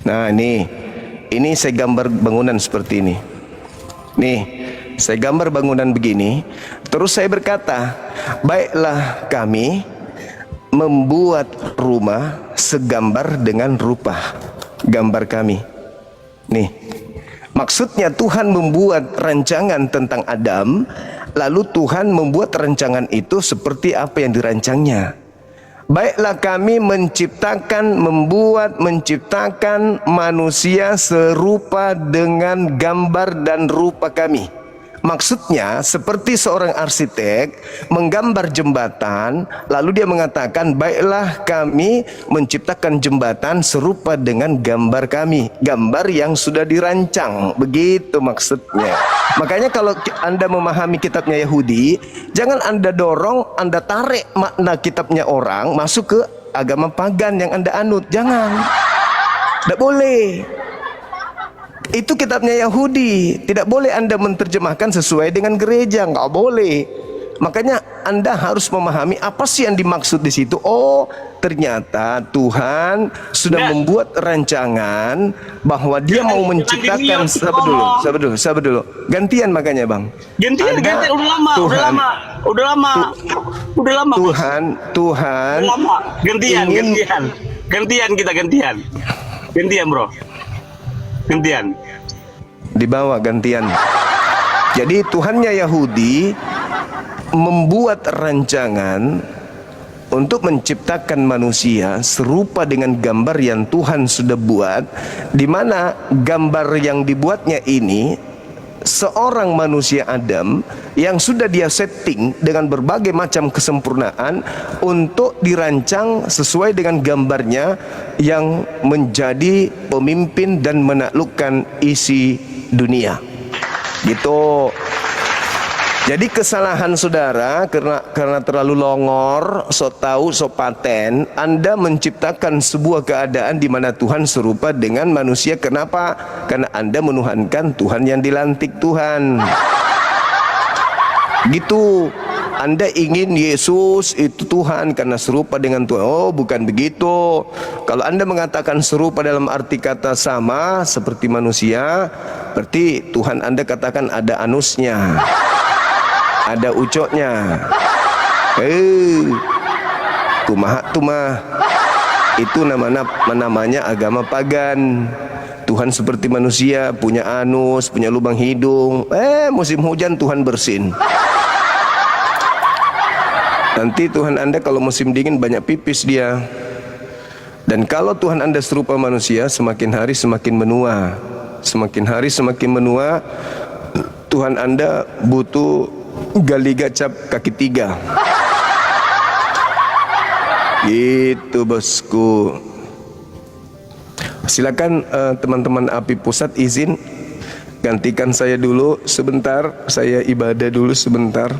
Nah, ini saya gambar bangunan seperti ini. Nih, saya gambar bangunan begini. Terus saya berkata, baiklah kami membuat rumah segambar dengan rupa gambar kami. Nih, maksudnya Tuhan membuat rancangan tentang Adam, lalu Tuhan membuat rancangan itu seperti apa yang dirancangnya. Baiklah kami menciptakan manusia serupa dengan gambar dan rupa kami. Maksudnya seperti seorang arsitek menggambar jembatan, lalu dia mengatakan baiklah kami menciptakan jembatan serupa dengan gambar kami, gambar yang sudah dirancang. Begitu maksudnya. Makanya kalau Anda memahami kitabnya Yahudi, jangan Anda dorong, Anda tarik makna kitabnya orang masuk ke agama pagan yang Anda anut. Jangan. Tidak boleh. Itu kitabnya Yahudi. Tidak boleh Anda menerjemahkan sesuai dengan gereja. Nggak boleh. Makanya Anda harus memahami apa sih yang dimaksud di situ. Oh, ternyata Tuhan sudah membuat rancangan bahwa Dia mau menciptakan. Sabar dulu. Gantian makanya, Bang. Gantian udah lama. Tuhan. Gantian, bro. Gantian. Dibawa gantian. Jadi Tuhannya Yahudi membuat rancangan untuk menciptakan manusia serupa dengan gambar yang Tuhan sudah buat, di mana gambar yang dibuatnya ini seorang manusia Adam yang sudah dia setting dengan berbagai macam kesempurnaan untuk dirancang sesuai dengan gambarnya yang menjadi pemimpin dan menaklukkan isi dunia. Gitu. Jadi kesalahan saudara karena terlalu longor, sok tahu, sok paten, Anda menciptakan sebuah keadaan di mana Tuhan serupa dengan manusia. Kenapa? Karena Anda menuhankan Tuhan yang dilantik Tuhan. Gitu. Anda ingin Yesus itu Tuhan karena serupa dengan Tuhan. Oh, bukan begitu. Kalau Anda mengatakan serupa dalam arti kata sama seperti manusia, berarti Tuhan Anda katakan ada anusnya, ada ucoknya. Tumah. Itu namanya agama pagan. Tuhan seperti manusia, punya anus, punya lubang hidung. Musim hujan Tuhan bersin. Nanti Tuhan Anda kalau musim dingin banyak pipis dia. Dan kalau Tuhan Anda serupa manusia, semakin hari semakin menua. Semakin hari semakin menua. Tuhan Anda butuh gali gacap kaki 3. Gitu bosku. Silakan teman-teman API Pusat izin gantikan saya dulu sebentar. Saya ibadah dulu sebentar.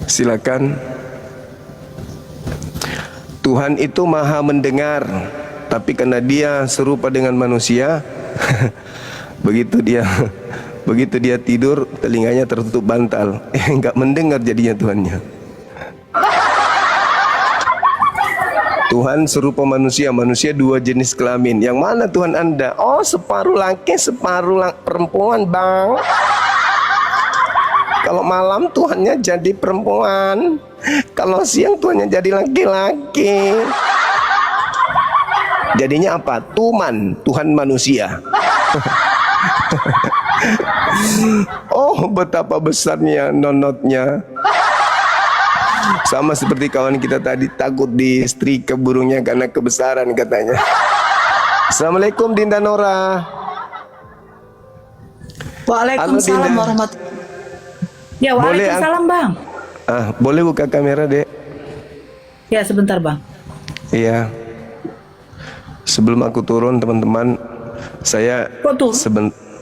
Silakan. Tuhan itu maha mendengar, tapi karena dia serupa dengan manusia, begitu dia tidur, telinganya tertutup bantal, nggak mendengar jadinya Tuhannya. Tuhan serupa manusia, manusia dua jenis kelamin. Yang mana Tuhan Anda? Oh, separuh laki, separuh perempuan, Bang. Kalau malam Tuhannya jadi perempuan, kalau siang Tuhannya jadi laki-laki. Jadinya apa? Tuman, Tuhan manusia. Oh, betapa besarnya nonotnya. Sama seperti kawan kita tadi, takut disetrika burungnya karena kebesaran katanya. Assalamualaikum Dinda Nora. Waalaikumsalam warahmatullahi. Ya, waalaikumsalam Bang. Boleh buka kamera, Dek? Ya, sebentar Bang. Iya. Sebelum aku turun, teman-teman, saya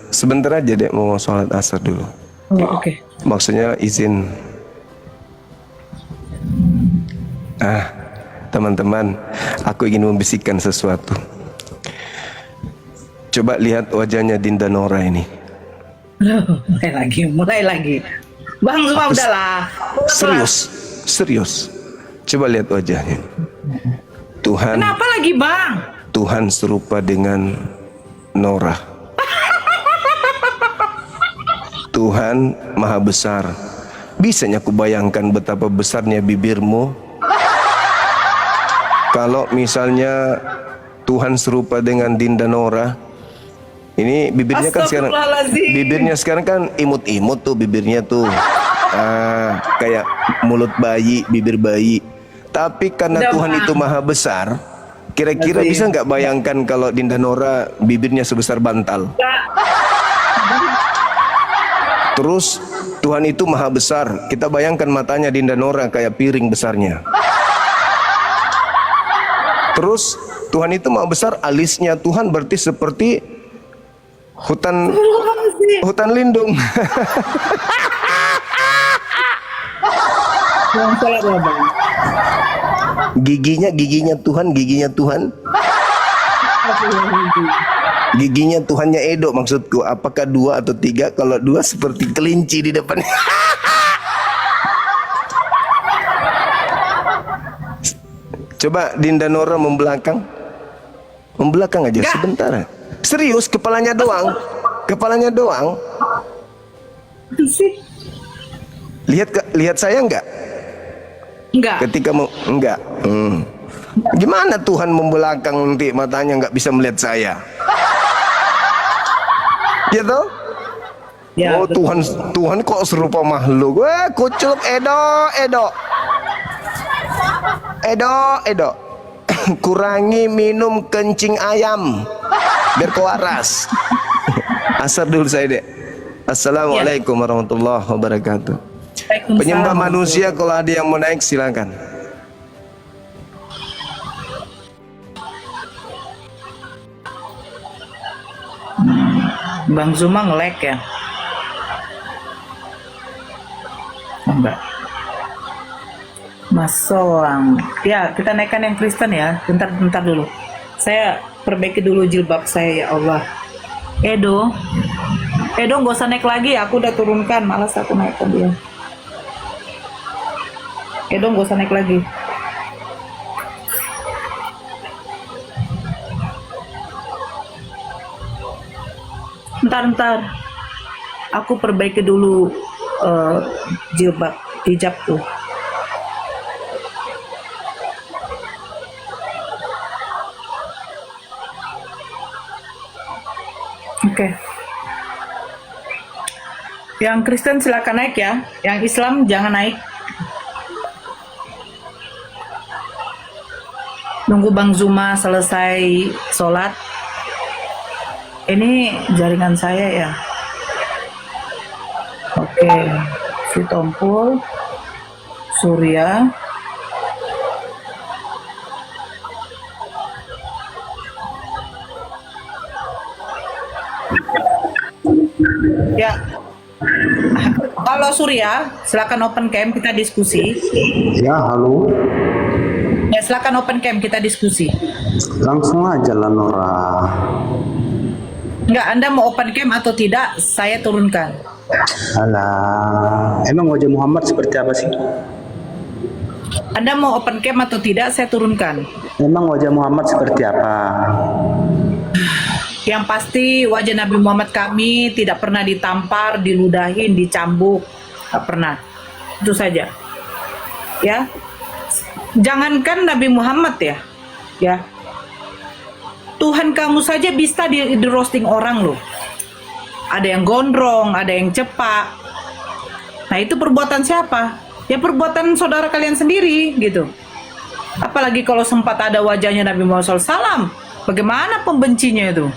sebentar aja, Dek, mau sholat asar dulu. Oh, oke. Maksudnya izin. Teman-teman, aku ingin membisikkan sesuatu. Coba lihat wajahnya Dinda Nora ini. Mulai lagi. Bang, semua udahlah. Serius. Coba lihat wajahnya. Tuhan. Kenapa lagi, Bang? Tuhan serupa dengan Nora. Tuhan maha besar. Bisanya aku bayangkan betapa besarnya bibirmu. Kalau misalnya Tuhan serupa dengan Dinda Nora, ini bibirnya kan sekarang kan imut-imut tuh bibirnya tuh, kayak mulut bayi, bibir bayi. Tapi karena Tuhan itu maha besar, kira-kira bisa nggak bayangkan kalau Dinda Nora bibirnya sebesar bantal? Terus Tuhan itu maha besar, kita bayangkan matanya Dinda Nora kayak piring besarnya. Terus Tuhan itu maha besar, alisnya Tuhan berarti seperti hutan lindung. Giginya Tuhan. Giginya Tuhannya Edo, maksudku. Apakah 2 atau 3? Kalau 2 seperti kelinci di depan. Coba Dinda Nora membelakang aja sebentar. Serius, kepalanya doang. Lihat saya enggak? Enggak. Enggak. Gimana Tuhan membelakang nanti matanya nggak bisa melihat saya? Gitu? Ya, oh Tuhan kok serupa makhluk? Kucuk Edo. Kurangi minum kencing ayam biar kau waras. Asar dulu saya, Dek. Assalamualaikum warahmatullahi wabarakatuh. Penyembah manusia, kalau ada yang mau naik silakan. Bang Zuma nge-lag ya? Enggak. Mas Soang. Ya, kita naikkan yang Kristen ya. Bentar dulu. Saya perbaiki dulu jilbab saya, ya Allah. Edo nggak usah naik lagi. Aku udah turunkan. Malas aku naikkan dia. Edo nggak usah naik lagi. Bentar. Aku perbaiki dulu hijabku. Oke. Yang Kristen silakan naik ya. Yang Islam jangan naik. Nunggu Bang Zuma selesai sholat. Ini jaringan saya ya. Oke. Si Tompul, Surya. Ya. Halo Surya, silakan open cam, kita diskusi. Ya, halo. Ya silakan open cam, kita diskusi. Langsung aja lah Nora. Enggak, Anda mau open cam atau tidak, saya turunkan. Alah, emang wajah Muhammad seperti apa sih? Anda mau open cam atau tidak, saya turunkan. Emang wajah Muhammad seperti apa? Yang pasti wajah Nabi Muhammad kami tidak pernah ditampar, diludahin, dicambuk, nggak pernah. Itu saja. Ya, jangankan Nabi Muhammad ya. Tuhan kamu saja bisa di roasting orang loh. Ada yang gondrong, ada yang cepak. Nah itu perbuatan siapa? Ya perbuatan saudara kalian sendiri gitu. Apalagi kalau sempat ada wajahnya Nabi Muhammad SAW, bagaimana pembencinya itu?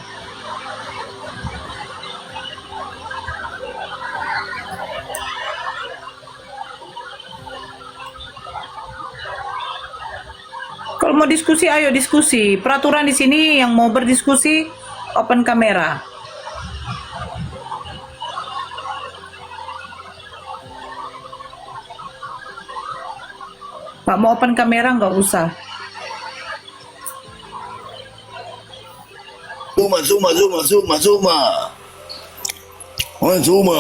Kalau mau diskusi, ayo diskusi. Peraturan di sini yang mau berdiskusi open kamera. Pak mau open kamera nggak usah. Zuma.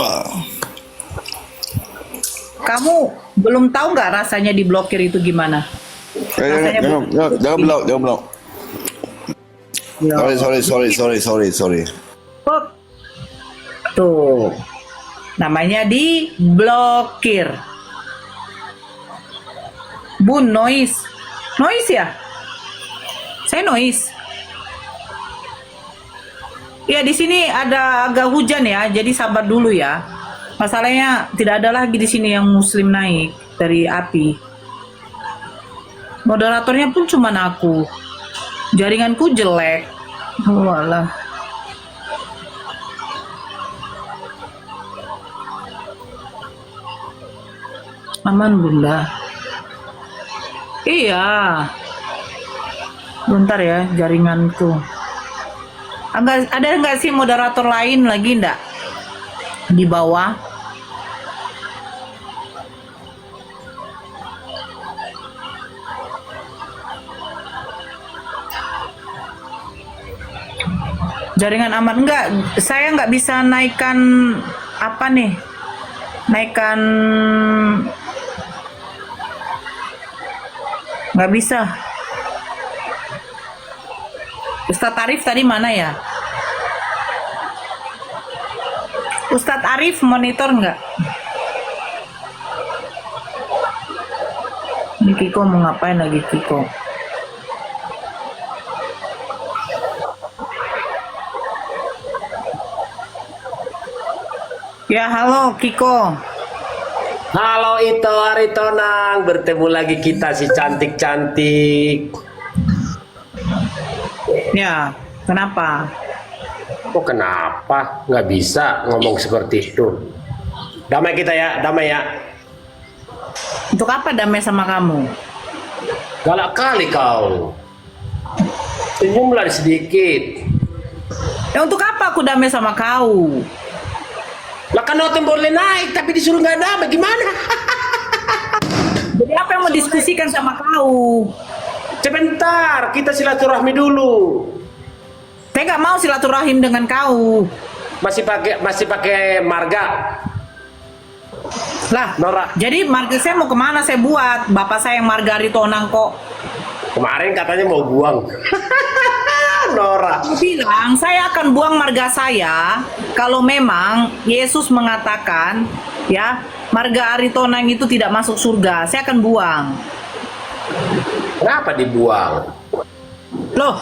Kamu belum tahu nggak rasanya diblokir itu gimana? Jangan blok. Sorry. Tuh, namanya diblokir. Bun, noise ya? Saya noise. Ya di sini ada agak hujan ya, jadi sabar dulu ya. Masalahnya tidak ada lagi di sini yang muslim naik dari api. Moderatornya pun cuma aku. Jaringanku jelek. Walah. Aman Bunda. Iya. Bentar ya jaringanku. Ada nggak sih moderator lain lagi ndak di bawah? Jaringan aman enggak? Saya nggak bisa naikkan apa nih? Naikkan nggak bisa. Ustadz Arif tadi mana ya? Ustadz Arif monitor nggak? Ini Kiko mau ngapain lagi Kiko? Ya halo Kiko. Halo Ito Aritonang, bertemu lagi kita si cantik-cantik. Ya, kenapa? Kok kenapa? Nggak bisa ngomong seperti itu. Damai kita ya, damai ya. Untuk apa damai sama kamu? Galak kali kau. Senyumlah sedikit. Ya untuk apa aku damai sama kau? Lah kan notem boleh naik, tapi disuruh nggak damai, gimana? Jadi apa yang mau diskusikan sama kau? Sebentar, kita silaturahmi dulu. Saya nggak mau silaturahim dengan kau. Masih pakai marga. Lah, Nora. Jadi marga saya mau kemana saya buat? Bapak saya yang marga Aritonang kok. Kemarin katanya mau buang. Nora. Aku bilang saya akan buang marga saya kalau memang Yesus mengatakan ya marga Aritonang itu tidak masuk surga. Saya akan buang. Kenapa dibuang? Loh,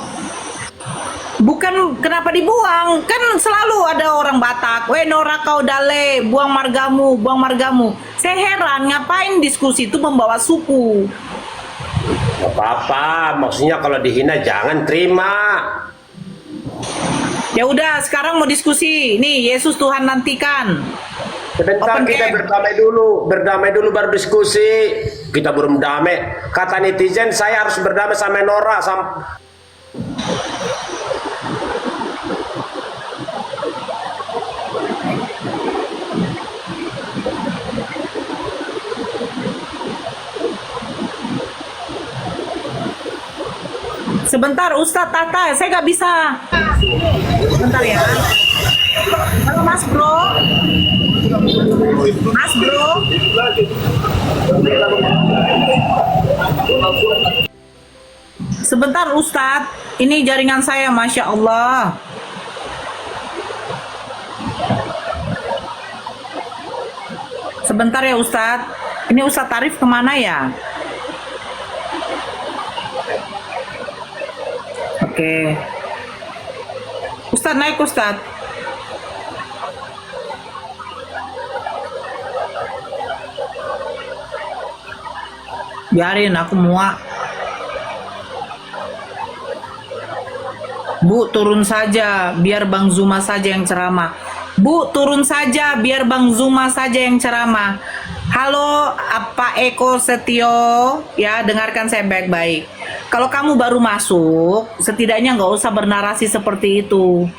bukan kenapa dibuang, kan selalu ada orang Batak, weh Nora kau dale, buang margamu, buang margamu. Saya heran, ngapain diskusi itu membawa suku? Gak apa-apa, maksudnya kalau dihina jangan terima. Ya udah, sekarang mau diskusi. Nih, Yesus Tuhan nantikan. Sebentar kita berdamai dulu baru diskusi. Kita belum damai. Kata netizen saya harus berdamai sama Nora Sebentar Ustadz Tata, saya nggak bisa. Sebentar ya. Halo Mas Bro. Mas Bro. Sebentar Ustadz, ini jaringan saya, Masya Allah. Sebentar ya Ustadz. Ini Ustadz Tarif kemana ya? Oke. Ustadz naik Ustadz. Biarin aku muak. Bu, turun saja, biar Bang Zuma saja yang ceramah. Bu, turun saja, biar Bang Zuma saja yang ceramah. Halo, Pak Eko Setio, ya dengarkan saya baik-baik. Kalau kamu baru masuk, setidaknya nggak usah bernarasi seperti itu.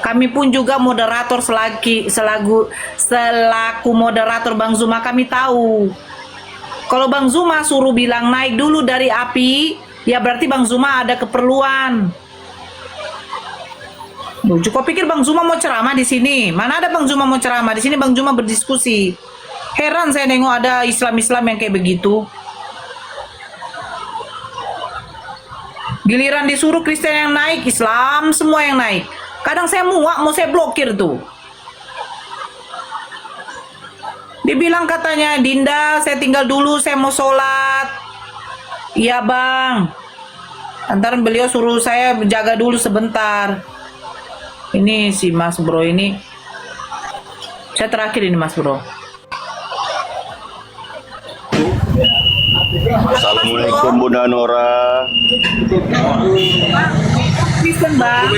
Kami pun juga moderator selaku moderator Bang Zuma, kami tahu. Kalau Bang Zuma suruh bilang naik dulu dari api, ya berarti Bang Zuma ada keperluan. Duh, kok pikir Bang Zuma mau ceramah di sini? Mana ada Bang Zuma mau ceramah di sini? Bang Zuma berdiskusi. Heran saya nengok ada Islam-Islam yang kayak begitu. Giliran disuruh Kristen yang naik, Islam semua yang naik. Kadang saya muak, mau saya blokir tuh. Dibilang katanya, Dinda saya tinggal dulu, saya mau sholat. Iya Bang. Antaran beliau suruh saya jaga dulu sebentar. Ini si Mas Bro ini. Saya terakhir ini Mas Bro. Assalamualaikum Bunda Nora. Kristen Bang.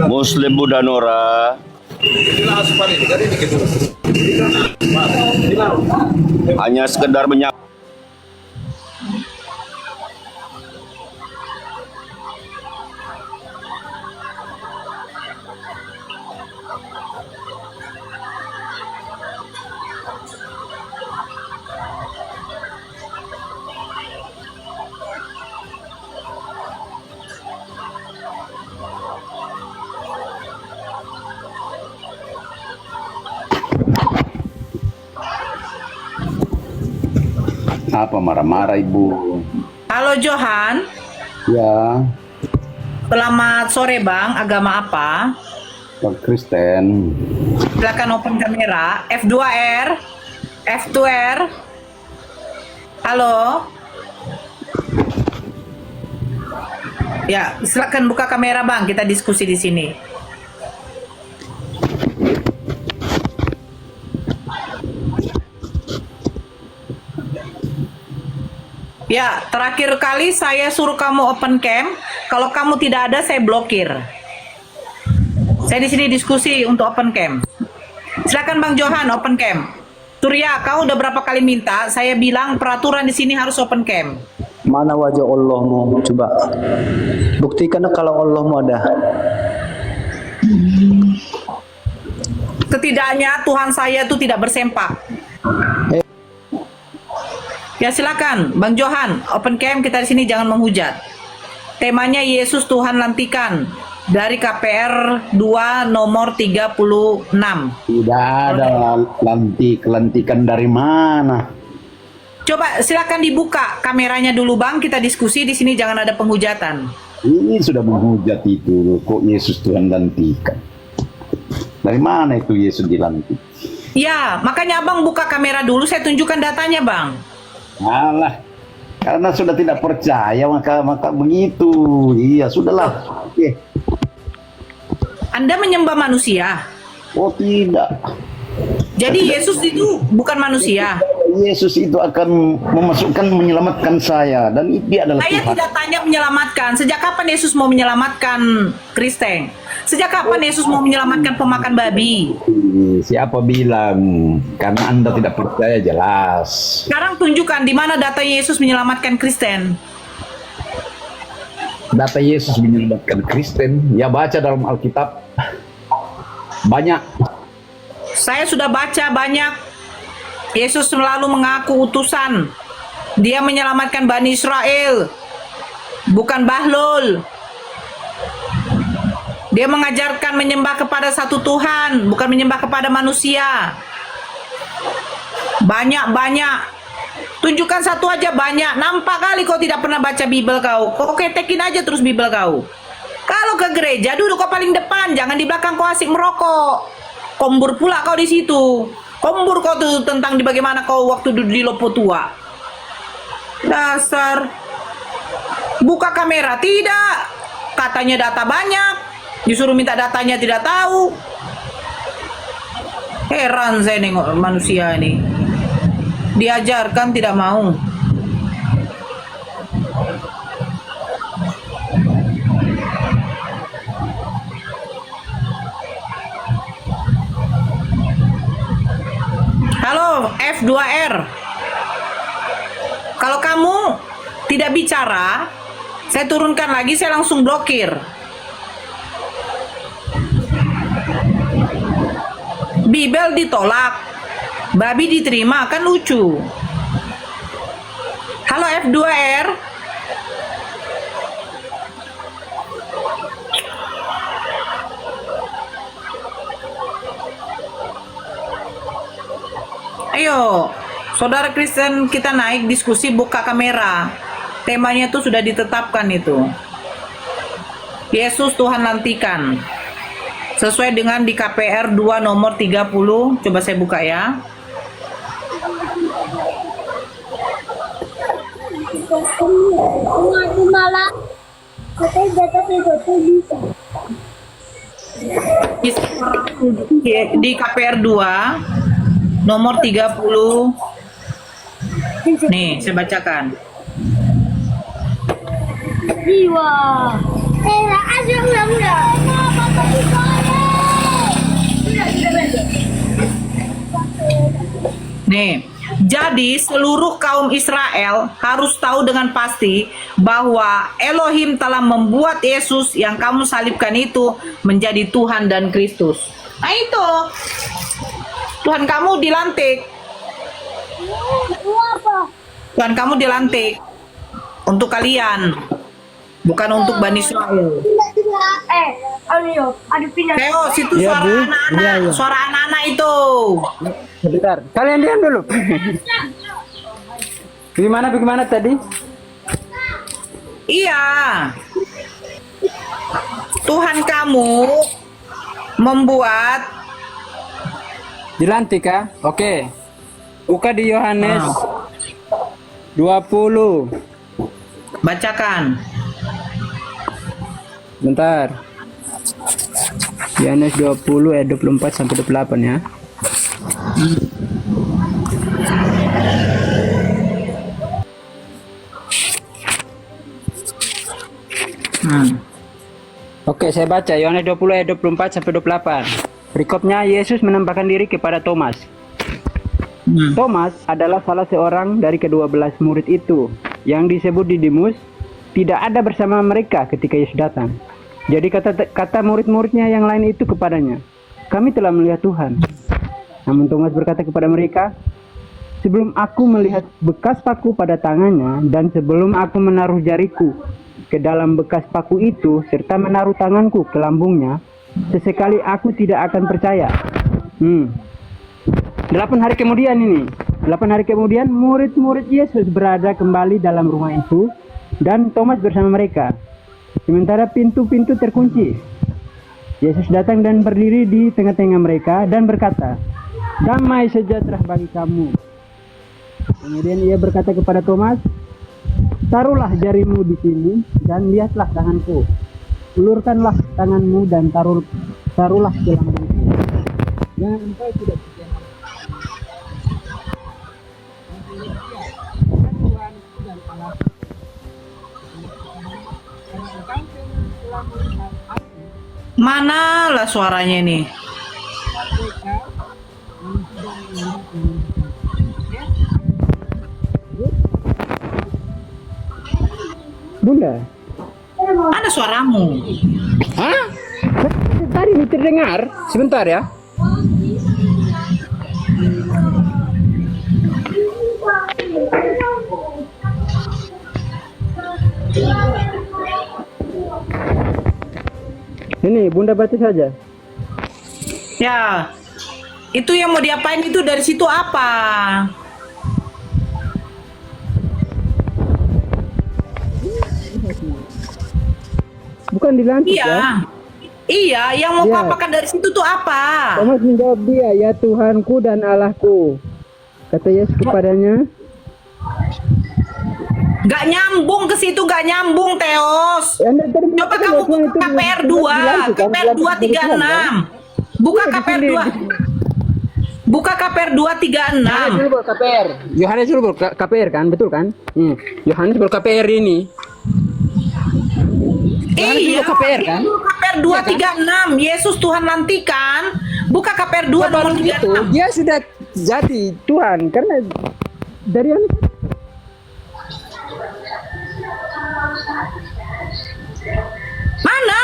Muslim Bunda Nora. Hanya sekedar menyapa. Apa marah-marah Ibu? Halo Johan. Ya, Selamat sore Bang. Agama apa? Kristen. Silakan open kamera. F2R. F2R. Halo. Ya, silakan buka kamera Bang. Kita diskusi di sini. Ya, terakhir kali saya suruh kamu open cam. Kalau kamu tidak ada, saya blokir. Saya di sini diskusi untuk open cam. Silakan Bang Johan open cam. Surya, kau udah berapa kali minta? Saya bilang peraturan di sini harus open cam. Mana wajah Allahmu? Coba buktikan kalau Allahmu ada. Setidaknya Tuhan saya itu tidak bersempak. Ya silakan Bang Johan open cam, kita di sini jangan menghujat. Temanya Yesus Tuhan lantikan dari KPR 2 nomor 36. Tidak ada lantikan dari mana? Coba silakan dibuka kameranya dulu Bang, kita diskusi di sini, jangan ada penghujatan. Ini sudah menghujat itu, kok Yesus Tuhan lantikan? Dari mana itu Yesus dilantik? Ya, makanya Abang buka kamera dulu, saya tunjukkan datanya Bang. Alah, karena sudah tidak percaya maka begitu. Iya, sudahlah. Oke. Anda menyembah manusia? Oh tidak. Jadi Yesus itu bukan manusia? Yesus itu akan menyelamatkan saya, dan dia adalah Saya Tuhan. tidak tanya menyelamatkan. Sejak kapan Yesus mau menyelamatkan Kristen? Sejak kapan Yesus mau menyelamatkan pemakan babi? Siapa bilang? Karena Anda tidak percaya, jelas. Sekarang tunjukkan di mana data Yesus menyelamatkan Kristen. Data Yesus menyelamatkan Kristen, ya baca dalam Alkitab. Banyak. Saya sudah baca banyak. Yesus selalu mengaku utusan. Dia menyelamatkan Bani Israel. bukan Bahlul. Dia mengajarkan menyembah kepada satu Tuhan, bukan menyembah kepada manusia. Banyak-banyak. Tunjukkan satu aja banyak. Nampak kali kau tidak pernah baca Bible kau. Kau ketekin aja terus Bible kau. Kalau ke gereja duduk kau paling depan, jangan di belakang kau asik merokok. Kombur pula kau di situ. Kombur kau tuh tentang di bagaimana kau waktu duduk di Lopo Tua. Dasar. Buka kamera tidak. Katanya data banyak. Disuruh minta datanya tidak tahu. Heran saya nengok manusia ini. Diajarkan tidak mau. Halo F2R. Kalau kamu tidak bicara, saya turunkan lagi, saya langsung blokir. Bibel ditolak, babi diterima, kan lucu. Halo F2R. Ayo, saudara Kristen, kita naik diskusi, buka kamera. Temanya itu sudah ditetapkan itu. Yesus Tuhan nantikan. Sesuai dengan di KPR 2 nomor 30. Coba saya buka ya. Di KPR 2 nomor 30. Nih, saya bacakan. Jiwa. Nih, jadi seluruh kaum Israel harus tahu dengan pasti bahwa Elohim telah membuat Yesus yang kamu salibkan itu menjadi Tuhan dan Kristus. Nah itu, Tuhan kamu dilantik. Tuhan kamu dilantik untuk kalian, bukan untuk Bani Israel. Theo, situ Iya, suara Bu. anak-anak, Iya, iya. suara anak-anak itu. Sebentar, kalian diam dulu. Bagaimana tadi? Iya. Tuhan kamu membuat Dilantik kah? Oke. Buka di Yohanes 20. Bacakan. Bentar. Yohanes 20 ayat 24 sampai 28 ya. Oke, saya baca Yohanes 20 ayat 24 sampai 28. Berikutnya Yesus menampakkan diri kepada Thomas. Thomas adalah salah seorang dari ke-12 murid itu yang disebut Didimus. Tidak ada bersama mereka ketika Yesus datang. Jadi kata murid-muridnya yang lain itu kepadanya, "Kami telah melihat Tuhan." Namun Thomas berkata kepada mereka, "Sebelum aku melihat bekas paku pada tangannya dan sebelum aku menaruh jariku ke dalam bekas paku itu serta menaruh tanganku ke lambungnya, sesekali aku tidak akan percaya." 8 hari kemudian murid-murid Yesus berada kembali dalam rumah itu dan Thomas bersama mereka. Sementara pintu-pintu terkunci, Yesus datang dan berdiri di tengah-tengah mereka dan berkata, "Damai sejahtera bagi kamu." Kemudian ia berkata kepada Thomas, "Taruhlah jarimu di sini dan lihatlah tanganku. Ulurkanlah tanganmu dan taruhlah ke lambungku. Jangan engkau tidak percaya." Manalah suaranya ini? Bunda, mana suaramu? Hah? Tadi ini terdengar. Sebentar ya. Ini Bunda baca saja. Ya, itu yang mau diapain itu dari situ apa? Bukan dilantik Iya. ya? Iya, yang mau Iya. kau apakan dari situ tuh apa? Thomas menjawab dia, ya Tuhanku dan Allahku. Kata Yesus kepadanya, Gak nyambung ke situ, gak nyambung, Teos. Coba kamu buka KPR 2, KPR 236. Buka KPR 2. Buka KPR 236. Yohanes dulu KPR. Yohanes dulu KPR kan, betul kan? Yohanes dulu KPR ini. Iya, KPR kan? itu KPR 236. Yesus Tuhan lantikan. Buka KPR 2 nomor 36. Dia sudah jadi Tuhan karena dari yang Mana?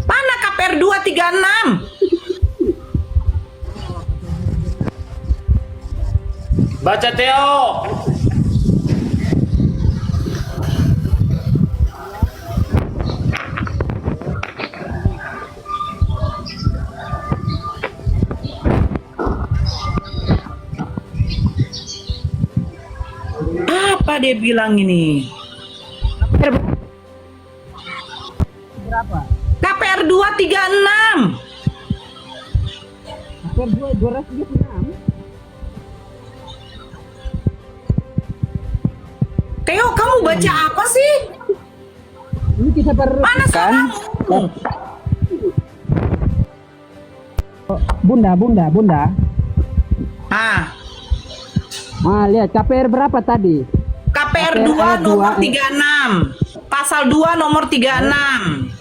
Mana KPR 236? Baca Theo. Apa dia bilang ini? berapa? KPR 236. KPR 236. Theo, kamu baca apa sih? Ini kita baru Mana kan? suaramu? Bunda. Ah, Lihat KPR berapa tadi? KPR 2 ayat nomor 2. 36. Pasal 2 nomor 36.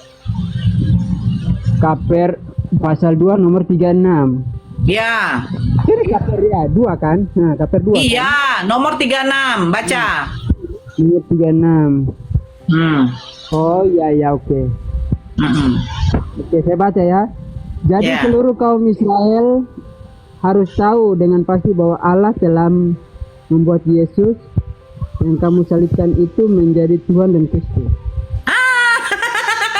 KPR pasal 2 nomor 36. Ya. Ini KPR ya 2 kan? Nah, KPR 2. Iya, nomor 36. Baca. Nomor 36. Oh iya oke. Oke, saya baca ya. Jadi Ya. seluruh kaum Israel harus tahu dengan pasti bahwa Allah telah membuat Yesus yang kamu salibkan itu menjadi Tuhan dan Kristus.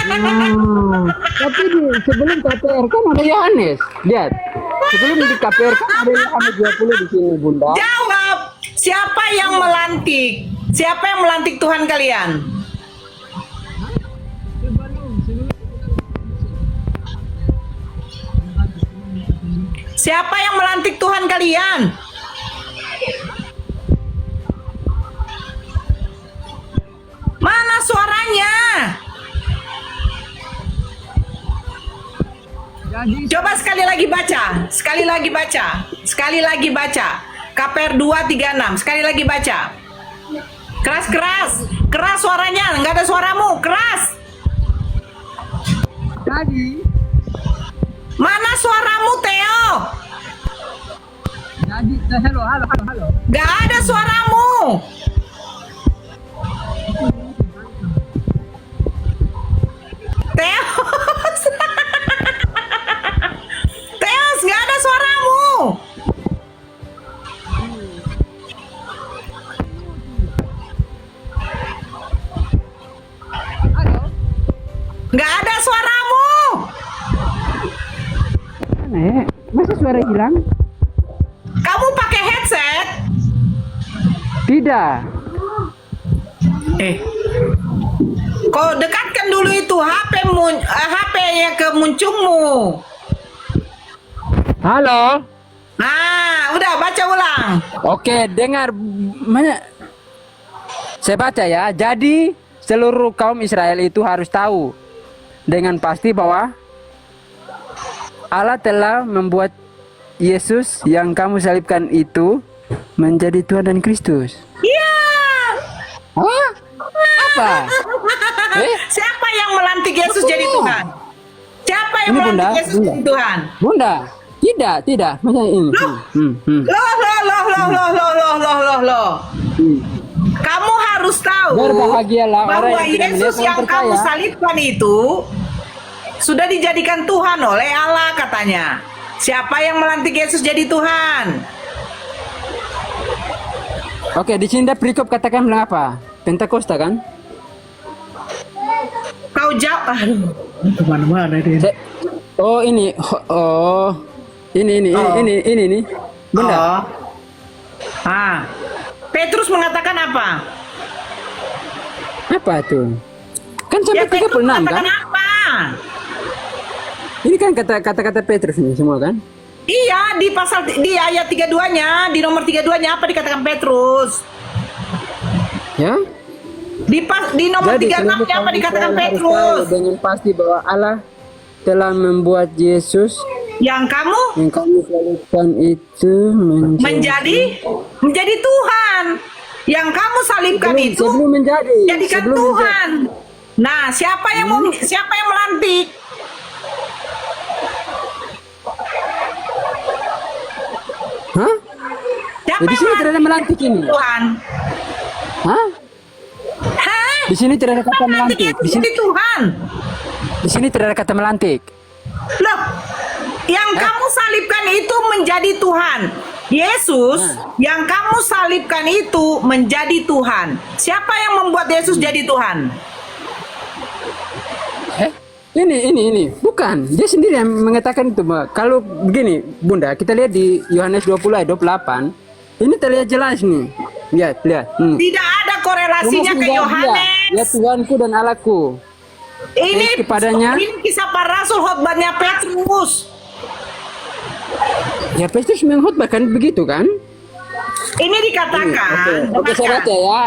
Nah, tapi sebelum KPR kan ada Yohanes. Lihat. Sebelum di KPR kan ada Yohanes 20 di sini, Bunda. Jawab. Siapa yang melantik? Siapa yang melantik Tuhan kalian? Siapa yang melantik Tuhan kalian? Mana suaranya? Coba sekali lagi baca. Sekali lagi baca. Sekali lagi baca. KPR 236. Sekali lagi baca. Keras. Keras suaranya. Nggak ada suaramu. Keras. Tadi. Mana suaramu, Theo? Jadi, halo. Nggak ada suaramu. Theos. Theos, nggak ada suaramu. Nggak ada suaramu. Masa suara hilang? Kamu pakai headset? Tidak. Kau dekatkan dulu itu HP yang ke muncungmu. Halo. Nah, udah baca ulang. Oke, dengar. Saya baca ya. Jadi seluruh kaum Israel itu harus tahu dengan pasti bahwa Allah telah membuat Yesus yang kamu salibkan itu menjadi Tuhan dan Kristus. Iya. Hah? Apa? Siapa yang melantik Yesus jadi Tuhan? Siapa yang Ini, melantik Bunda, Yesus jadi Tuhan? Bunda, tidak. Masa ini? Loh. Kamu harus tahu Berbahagialah orang bahwa yang tidak Yesus melihat yang dan kamu percaya. salibkan itu sudah dijadikan Tuhan oleh Allah katanya. Siapa yang melantik Yesus jadi Tuhan? Oke, di sini perikop katakan bilang apa? Pentakosta kan? Kau jawab. Aduh, kemana-mana dia. Oh ini, ini nih, Bunda. Petrus mengatakan apa? Apa tuh? Kan sampai 36 kan? Apa? Ini kan kata-kata Petrus nih semua kan? Iya, di ayat 32-nya, di nomor 32-nya apa dikatakan Petrus? Ya? Di nomor 36-nya apa dikatakan Petrus? Dengan pasti bahwa Allah telah membuat Yesus yang kamu salibkan itu menjadi Tuhan. Yang kamu salibkan itu jadikan Tuhan. Nah, siapa yang melantik? Hah? Di sini tidak ada melantik ini. Tuhan. Hah? Di sini tidak ada kata melantik. Di sini Tuhan. Di sini tidak ada kata melantik. Loh, yang kamu salibkan itu menjadi Tuhan. Yesus yang kamu salibkan itu menjadi Tuhan. Siapa yang membuat Yesus jadi Tuhan? Ini bukan, dia sendiri yang mengatakan itu. Kalau begini Bunda, kita lihat di Yohanes 20 ayat 28, ini terlihat jelas nih. Lihat. Tidak ada korelasinya ke Yohanes. Ya Tuhanku dan Allahku. Ini kepadanya. Ini kisah para rasul, khotbahnya Petrus. Ya Petrus mengkhotbahkan begitu kan? Ini dikatakan. Oke, saya baca ya.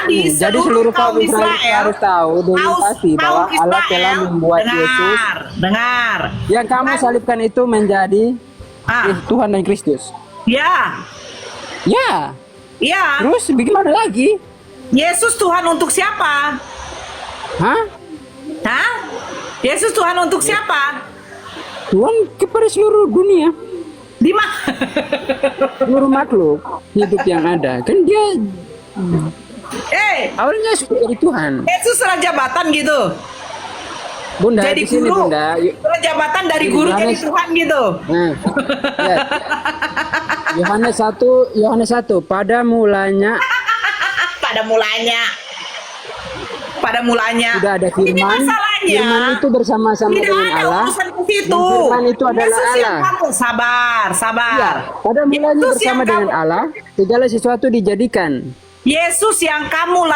Jadi seluruh kaum Israel harus tahu dengan pasti bahwa Allah telah membuat Yesus. Dengar. Yang kamu salibkan itu menjadi Tuhan dan Kristus. Ya. Terus bagaimana lagi? Yesus Tuhan untuk siapa? Hah? Yesus Tuhan untuk siapa? Tuhan kepada seluruh dunia. Di mana? Seluruh makhluk hidup yang ada. Kan dia awalnya sudah jadi Tuhan. Yesus serah jabatan gitu. Bunda, jadi di sini guru. Bunda. Serah jabatan dari guru jadi Tuhan gitu. Nah, Yohanes 1 pada mulanya sudah ada firman. Firman itu bersama-sama dengan Allah. Firman itu adalah Allah. Sabar. Ya, pada mulanya bersama dengan Allah, segala sesuatu dijadikan. Yesus yang kamu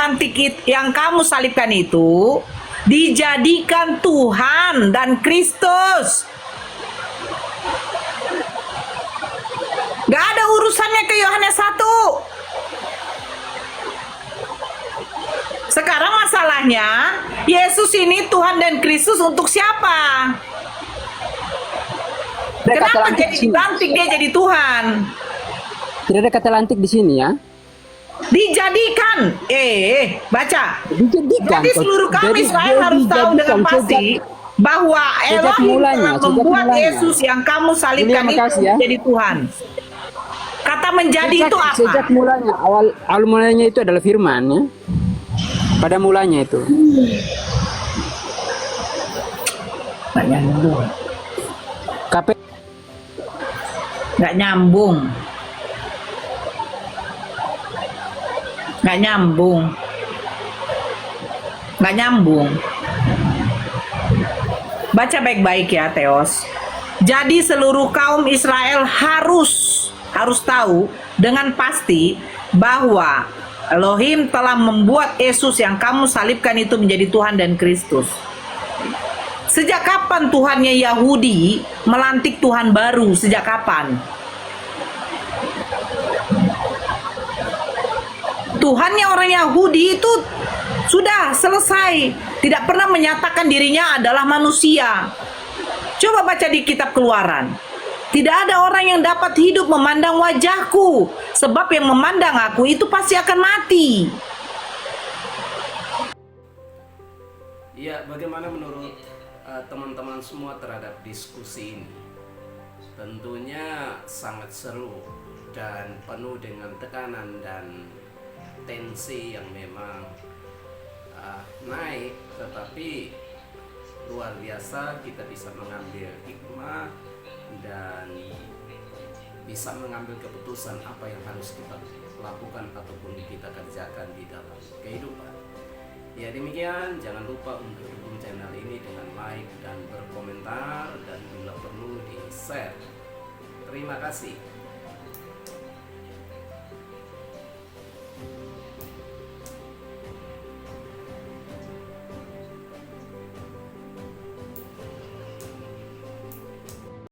yang kamu salibkan itu dijadikan Tuhan dan Kristus. Gak ada urusannya ke Yohanes 1. Sekarang masalahnya, Yesus ini Tuhan dan Kristus untuk siapa? Kenapa jadi dilantik dia jadi Tuhan? Tidak ada kata lantik di sini ya. Dijadikan. Baca. Dijadikan. Jadi seluruh kaum Israel harus tahu dengan pasti bahwa Elohim telah membuat Yesus yang kamu salibkan itu menjadi Tuhan. Kata menjadi itu apa? Sejak mulanya, awal mulanya itu adalah firman ya. Pada mulanya itu. Nggak nyambung. Nggak nyambung. Baca baik-baik ya, Theos. Jadi seluruh kaum Israel harus tahu dengan pasti bahwa Elohim telah membuat Yesus yang kamu salibkan itu menjadi Tuhan dan Kristus. Sejak kapan Tuhannya Yahudi melantik Tuhan baru? Sejak kapan? Tuhannya orang Yahudi itu sudah selesai. Tidak pernah menyatakan dirinya adalah manusia. Coba baca di kitab Keluaran. Tidak ada orang yang dapat hidup memandang wajahku, sebab yang memandang aku itu pasti akan mati. Ya, bagaimana menurut teman-teman semua terhadap diskusi ini? Tentunya sangat seru dan penuh dengan tekanan dan tensi yang memang naik, tetapi luar biasa kita bisa mengambil hikmah dan bisa mengambil keputusan apa yang harus kita lakukan ataupun kita kerjakan di dalam kehidupan. Ya demikian, jangan lupa untuk dukung channel ini dengan like dan berkomentar, dan bila perlu di share. Terima kasih.